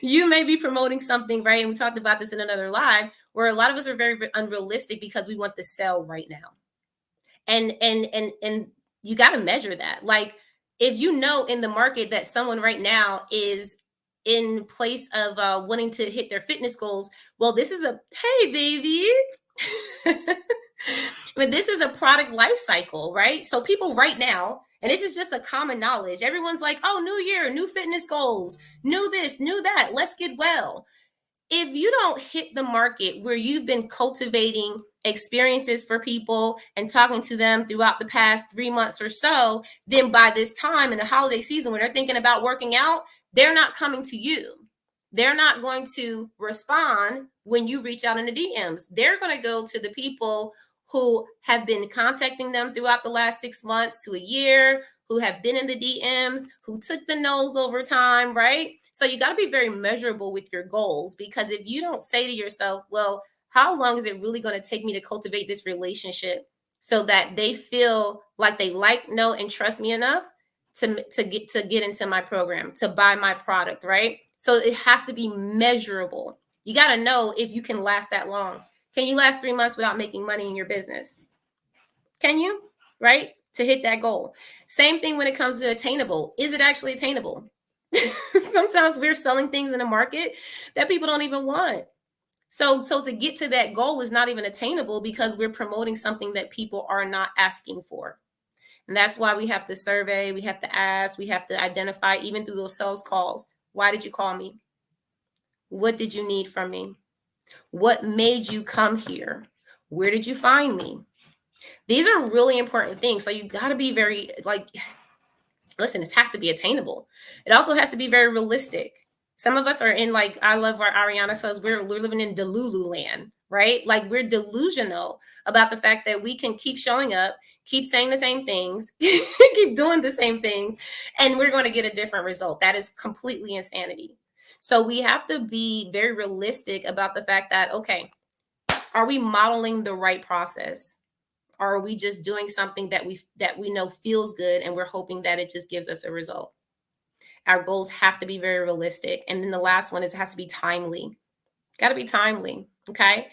You may be promoting something, right? And we talked about this in another live, where a lot of us are very, very unrealistic because we want to sell right now. And you got to measure that. Like, if you know in the market that someone right now is in place of wanting to hit their fitness goals, well, this is hey, baby. But this is a product life cycle, right? So people right now, and this is just a common knowledge, everyone's like, oh, new year, new fitness goals, new this, new that, let's get well. If you don't hit the market where you've been cultivating experiences for people and talking to them throughout the past 3 months or so, then by this time in the holiday season, when they're thinking about working out, they're not coming to you. They're not going to respond when you reach out in the DMs. They're going to go to the people who have been contacting them throughout the last 6 months to a year, who have been in the DMs, who took the no's over time, right? So you got to be very measurable with your goals, because if you don't say to yourself, well, how long is it really going to take me to cultivate this relationship so that they feel like they like, know, and trust me enough to get into my program, to buy my product, right? So it has to be measurable. You got to know if you can last that long. Can you last 3 months without making money in your business? Can you? Right? To hit that goal. Same thing when it comes to attainable. Is it actually attainable? Sometimes we're selling things in the market that people don't even want. So to get to that goal is not even attainable because we're promoting something that people are not asking for. And that's why we have to survey, we have to ask, we have to identify, even through those sales calls. Why did you call me? What did you need from me? What made you come here? Where did you find me? These are really important things. So you got to be very, listen, this has to be attainable. It also has to be very realistic. Some of us are in, like, I love what Ariana says, we're living in Delulu land, right? Like, we're delusional about the fact that we can keep showing up, keep saying the same things, keep doing the same things, and we're going to get a different result. That is completely insanity. So we have to be very realistic about the fact that, okay, are we modeling the right process? Or are we just doing something that we know feels good and we're hoping that it just gives us a result? Our goals have to be very realistic. And then the last one is it has to be timely. Got to be timely, okay?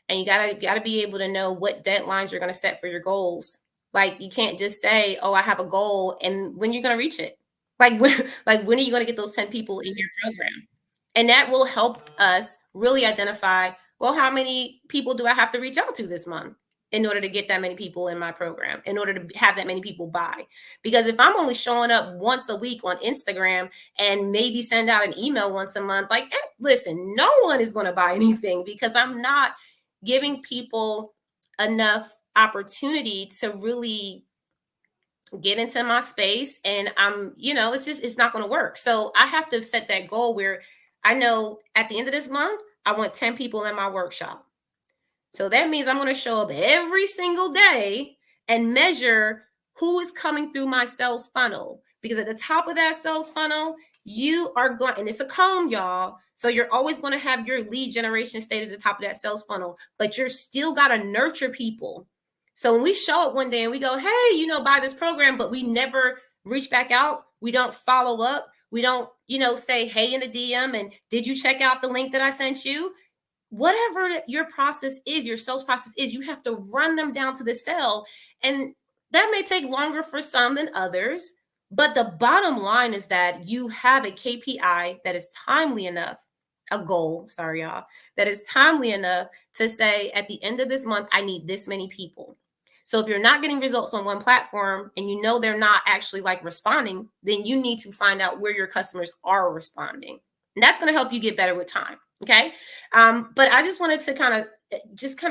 And you gotta be able to know what deadlines you're gonna set for your goals. Like you can't just say, "Oh, I have a goal," and when you're gonna reach it. When are you gonna get those 10 people in your program? And that will help us really identify, well, how many people do I have to reach out to this month in order to get that many people in my program, in order to have that many people buy? Because if I'm only showing up once a week on Instagram and maybe send out an email once a month, like, listen, no one is going to buy anything because I'm not giving people enough opportunity to really get into my space. And it's not going to work. So I have to set that goal where I know at the end of this month, I want 10 people in my workshop. So that means I'm going to show up every single day and measure who is coming through my sales funnel. Because at the top of that sales funnel, you are going, and it's a cone, y'all. So you're always going to have your lead generation state at the top of that sales funnel, but you're still got to nurture people. So when we show up one day and we go, hey, buy this program, but we never reach back out, we don't follow up, we don't, say, hey, in the DM, and did you check out the link that I sent you? Whatever your process is, your sales process is, you have to run them down to the cell. And that may take longer for some than others. But the bottom line is that you have a KPI that is timely enough, a goal, sorry, y'all, that is timely enough to say at the end of this month, I need this many people. So if you're not getting results on one platform and they're not actually like responding, then you need to find out where your customers are responding. And that's going to help you get better with time. Okay. But I just wanted to kind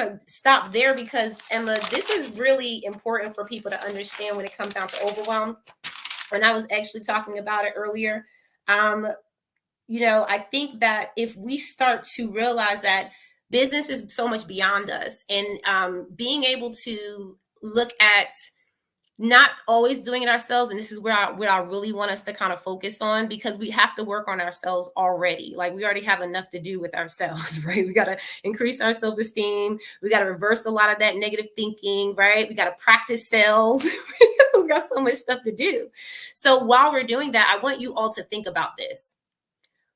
of stop there because, Emma, this is really important for people to understand when it comes down to overwhelm. And I was actually talking about it earlier. I think that if we start to realize that business is so much beyond us, and being able to look at not always doing it ourselves, and this is where I really want us to kind of focus on, because we have to work on ourselves already. Like we already have enough to do with ourselves, right? We got to increase our self-esteem. We got to reverse a lot of that negative thinking, right? We got to practice sales. We got so much stuff to do. So while we're doing that, I want you all to think about this.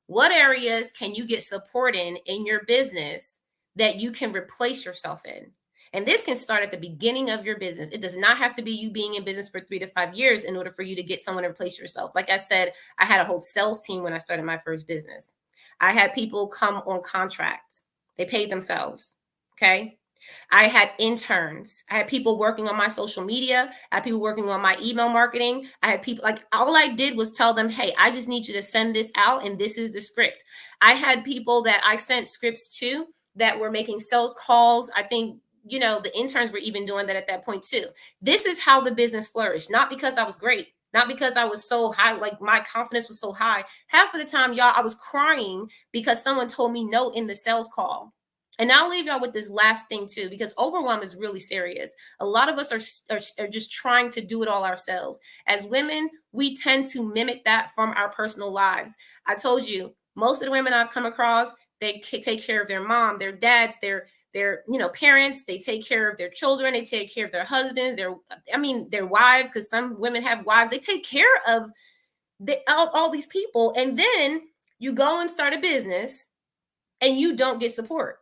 What areas can you get support in your business that you can replace yourself in? And this can start at the beginning of your business. It does not have to be you being in business for 3 to 5 years in order for you to get someone to replace yourself. Like I said, I had a whole sales team when I started my first business. I had people come on contract. They paid themselves. Okay. I had interns. I had people working on my social media. I had people working on my email marketing. I had people, like, all I did was tell them, hey, I just need you to send this out, and this is the script. I had people that I sent scripts to that were making sales calls. I think, the interns were even doing that at that point too. This is how the business flourished, not because I was great, not because I was so high, like my confidence was so high. Half of the time, y'all, I was crying because someone told me no in the sales call. And I'll leave y'all with this last thing too, because overwhelm is really serious. A lot of us are just trying to do it all ourselves. As women, we tend to mimic that from our personal lives. I told you, most of the women I've come across, they take care of their mom, their dads, their parents. They take care of their children. They take care of their husbands, their wives, because some women have wives. They take care of all these people. And then you go and start a business and you don't get support.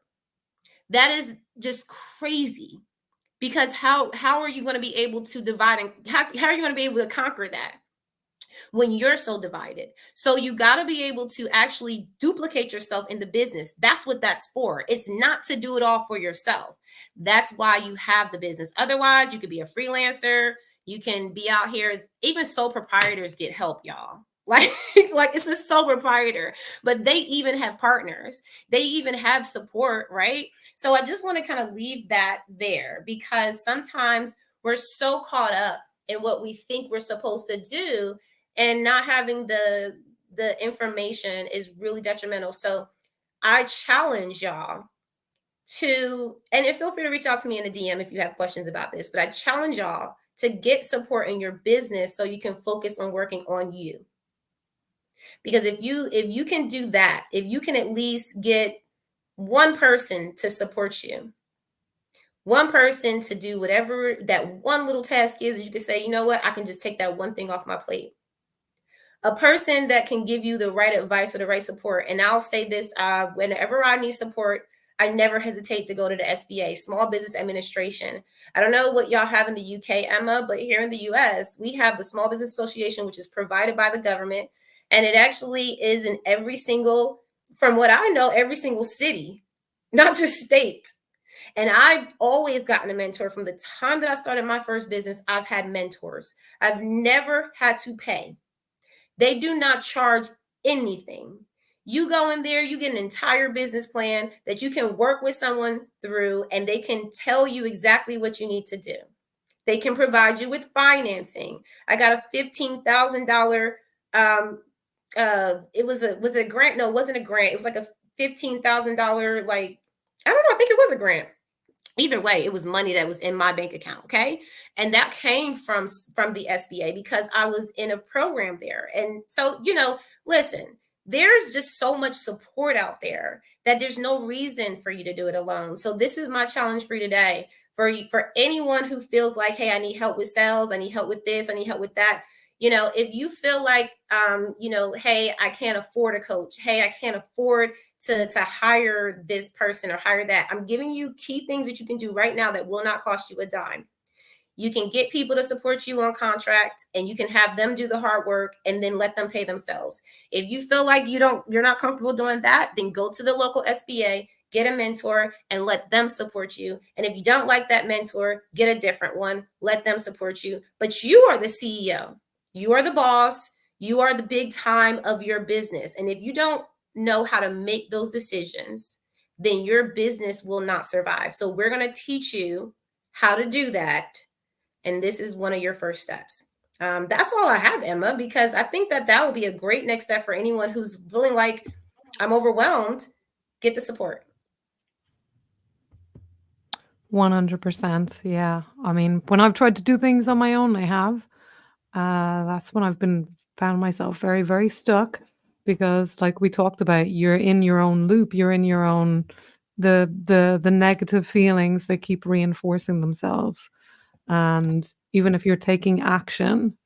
That is just crazy, because how are you going to be able to divide, and how are you going to be able to conquer that when you're so divided? So you got to be able to actually duplicate yourself in the business. That's what that's for. It's not to do it all for yourself. That's why you have the business. Otherwise, you could be a freelancer. You can be out here. Even sole proprietors get help, y'all. Like it's a sole proprietor, but they even have partners. They even have support, right? So I just want to kind of leave that there, because sometimes we're so caught up in what we think we're supposed to do, and not having the information is really detrimental. So I challenge y'all to, and feel free to reach out to me in the DM if you have questions about this, but I challenge y'all to get support in your business so you can focus on working on you. Because if you can do that, if you can at least get one person to support you, one person to do whatever that one little task is, you can say, you know what, I can just take that one thing off my plate. A person that can give you the right advice or the right support. And I'll say this, whenever I need support, I never hesitate to go to the SBA, Small Business Administration. I don't know what y'all have in the UK, Emma, but here in the US, we have the Small Business Association, which is provided by the government. And it actually is in every single, from what I know, every single city, not just state. And I've always gotten a mentor from the time that I started my first business. I've had mentors. I've never had to pay. They do not charge anything. You go in there, you get an entire business plan that you can work with someone through, and they can tell you exactly what you need to do. They can provide you with financing. I got a $15,000. Was it a grant? No, it wasn't a grant. It was like a $15,000. Like, I don't know. I think it was a grant. Either way, it was money that was in my bank account. Okay. And that came from the SBA because I was in a program there. And so, listen, there's just so much support out there that there's no reason for you to do it alone. So this is my challenge for you today. For anyone who feels like, hey, I need help with sales, I need help with this, I need help with that. If you feel like, hey, I can't afford a coach. Hey, I can't afford to hire this person or hire that. I'm giving you key things that you can do right now that will not cost you a dime. You can get people to support you on contract, and you can have them do the hard work and then let them pay themselves. If you feel like you're not comfortable doing that, then go to the local SBA, get a mentor, and let them support you. And if you don't like that mentor, get a different one, let them support you. But you are the CEO. You are the boss. You are the big time of your business. And if you don't know how to make those decisions, then your business will not survive. So we're going to teach you how to do that. And this is one of your first steps. That's all I have, Emma, because I think that would be a great next step for anyone who's feeling like I'm overwhelmed. Get the support. 100%. Yeah. I mean, when I've tried to do things on my own, I have. That's when I've found myself very, very stuck because, like we talked about, you're in your own loop. You're in your own the negative feelings that keep reinforcing themselves. And even if you're taking action,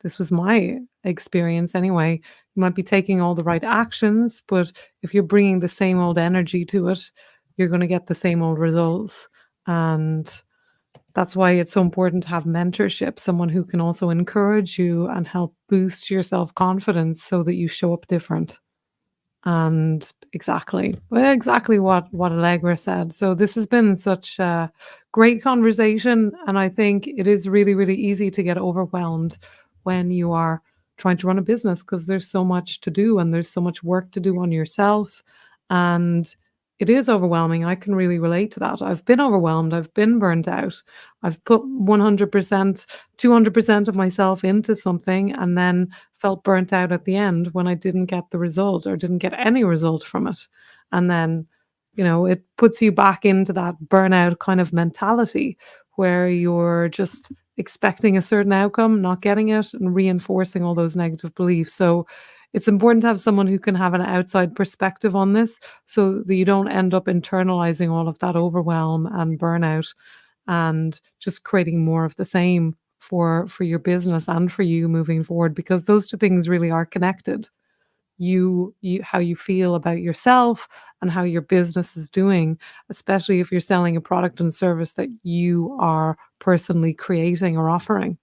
this was my experience anyway. You might be taking all the right actions, but if you're bringing the same old energy to it, you're going to get the same old results. And that's why it's so important to have mentorship, someone who can also encourage you and help boost your self-confidence so that you show up different. And exactly what Allegra said. So this has been such a great conversation, and I think it is really, really easy to get overwhelmed when you are trying to run a business because there's so much to do and there's so much work to do on yourself, and it is overwhelming. I can really relate to that. I've been overwhelmed. I've been burnt out. I've put 100%, 200% of myself into something and then felt burnt out at the end when I didn't get the result or didn't get any result from it. And then, it puts you back into that burnout kind of mentality where you're just expecting a certain outcome, not getting it, and reinforcing all those negative beliefs. So it's important to have someone who can have an outside perspective on this so that you don't end up internalizing all of that overwhelm and burnout and just creating more of the same for your business and for you moving forward, because those two things really are connected. You how you feel about yourself and how your business is doing, especially if you're selling a product and service that you are personally creating or offering.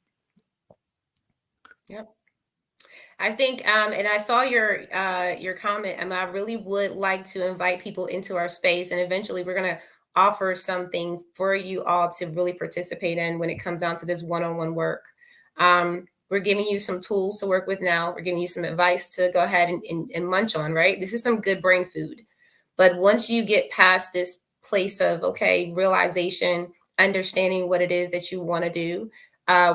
Yep. I think, and I saw your comment, and I really would like to invite people into our space, and eventually we're going to offer something for you all to really participate in when it comes down to this one-on-one work. We're giving you some tools to work with now. We're giving you some advice to go ahead and munch on, right? This is some good brain food. But once you get past this place of, okay, realization, understanding what it is that you want to do,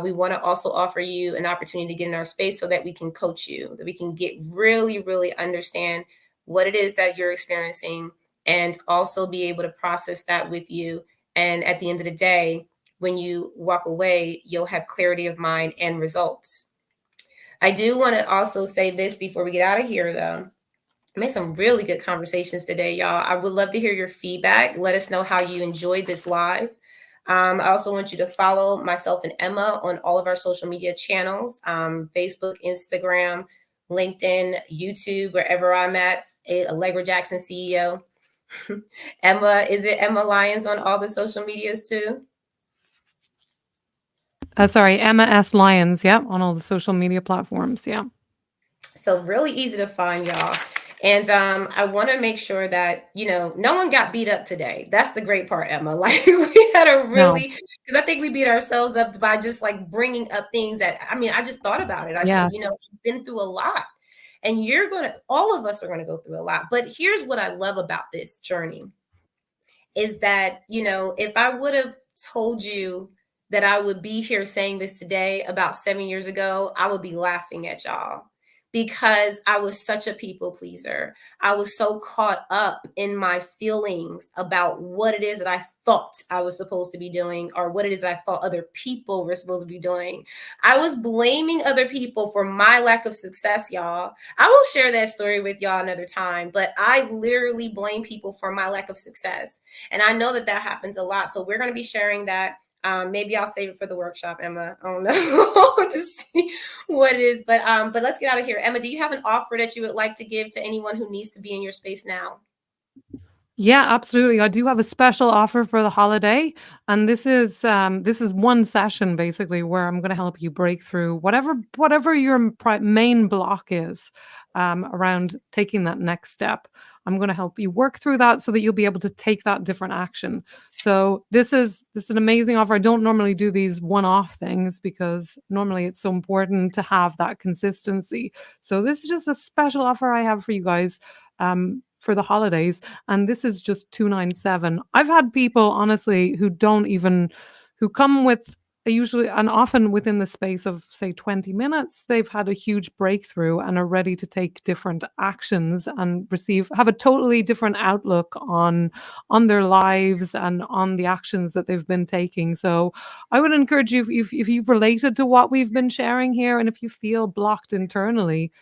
we want to also offer you an opportunity to get in our space so that we can coach you, that we can get really, really understand what it is that you're experiencing and also be able to process that with you. And at the end of the day, when you walk away, you'll have clarity of mind and results. I do want to also say this before we get out of here, though. I made some really good conversations today, y'all. I would love to hear your feedback. Let us know how you enjoyed this live. I also want you to follow myself and Emma on all of our social media channels, Facebook, Instagram, LinkedIn, YouTube, wherever I'm at, Allegra Jackson CEO. Emma, is it Emma Lyons on all the social medias too? Sorry, Emma S. Lyons. Yeah, on all the social media platforms. Yeah. So really easy to find, y'all. And I want to make sure that, no one got beat up today. That's the great part, Emma. Like we had a No. really, because I think we beat ourselves up by just like bringing up things that, I just thought about it. I said, Yes. I've been through a lot, and all of us are going to go through a lot. But here's what I love about this journey is that, if I would have told you that I would be here saying this today about 7 years ago, I would be laughing at y'all, because I was such a people pleaser. I was so caught up in my feelings about what it is that I thought I was supposed to be doing, or what it is I thought other people were supposed to be doing. I was blaming other people for my lack of success, y'all. I will share that story with y'all another time, but I literally blame people for my lack of success. And I know that happens a lot. So we're going to be sharing that. Maybe I'll save it for the workshop, Emma. I don't know. Just see what it is. But let's get out of here. Emma, do you have an offer that you would like to give to anyone who needs to be in your space now? Yeah, absolutely. I do have a special offer for the holiday, and this is one session basically where I'm going to help you break through whatever your main block is around taking that next step. I'm going to help you work through that so that you'll be able to take that different action. So this is an amazing offer. I don't normally do these one-off things because normally it's so important to have that consistency. So this is just a special offer I have for you guys for the holidays, and this is just 297. I've had people honestly who come with usually and often within the space of say 20 minutes they've had a huge breakthrough and are ready to take different actions and have a totally different outlook on their lives and on the actions that they've been taking. So I would encourage you, if you've related to what we've been sharing here, and if you feel blocked internally,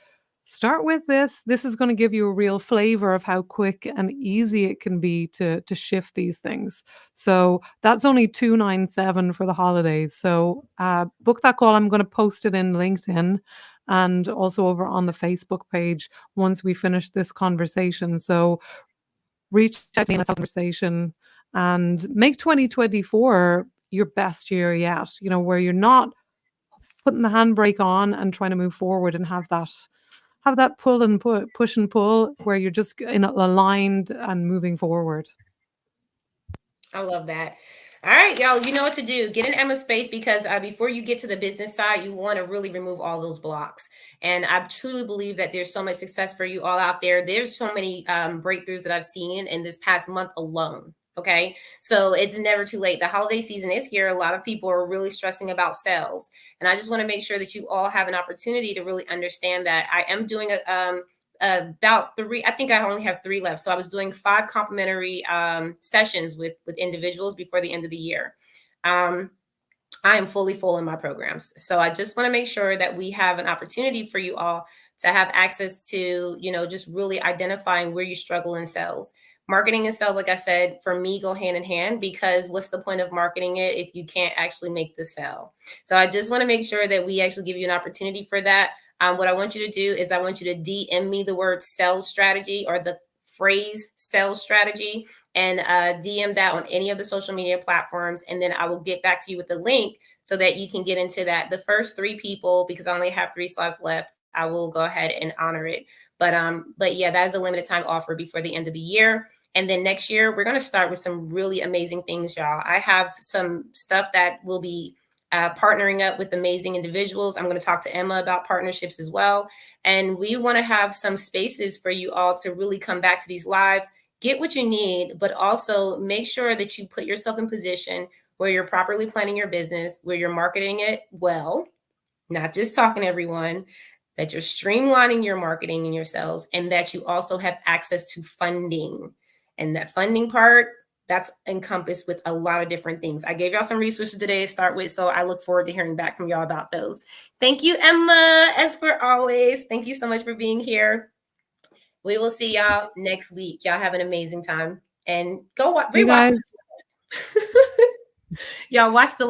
start with this. This is going to give you a real flavor of how quick and easy it can be to shift these things. So that's only 297 for the holidays. So book that call. I'm going to post it in LinkedIn and also over on the Facebook page once we finish this conversation. So reach out to me, let's have a conversation, and make 2024 your best year yet. Where you're not putting the handbrake on and trying to move forward and have that pull and push and pull where you're just aligned and moving forward. I love that. All right, y'all, you know what to do. Get in Emma's space, because before you get to the business side, you want to really remove all those blocks. And I truly believe that there's so much success for you all out there. There's so many breakthroughs that I've seen in this past month alone. Okay. So it's never too late. The holiday season is here. A lot of people are really stressing about sales. And I just want to make sure that you all have an opportunity to really understand that I am doing about 3. I think I only have 3 left. So I was doing 5 complimentary sessions with individuals before the end of the year. I am fully full in my programs. So I just want to make sure that we have an opportunity for you all to have access to, just really identifying where you struggle in sales. Marketing and sales, like I said, for me, go hand in hand, because what's the point of marketing it if you can't actually make the sale? So I just want to make sure that we actually give you an opportunity for that. What I want you to do is I want you to DM me the word sales strategy, or the phrase sales strategy, and DM that on any of the social media platforms. And then I will get back to you with the link so that you can get into that. The first 3 people, because I only have 3 slots left, I will go ahead and honor it. But yeah, that is a limited time offer before the end of the year. And then next year, we're going to start with some really amazing things, y'all. I have some stuff that will be partnering up with amazing individuals. I'm going to talk to Emma about partnerships as well. And we want to have some spaces for you all to really come back to these lives, get what you need, but also make sure that you put yourself in position where you're properly planning your business, where you're marketing it well, not just talking to everyone, that you're streamlining your marketing and your sales, and that you also have access to funding. And that funding part, that's encompassed with a lot of different things. I gave y'all some resources today to start with, so I look forward to hearing back from y'all about those. Thank you, Emma, as for always. Thank you so much for being here. We will see y'all next week. Y'all have an amazing time, and go You rewatch. guys. Y'all watch the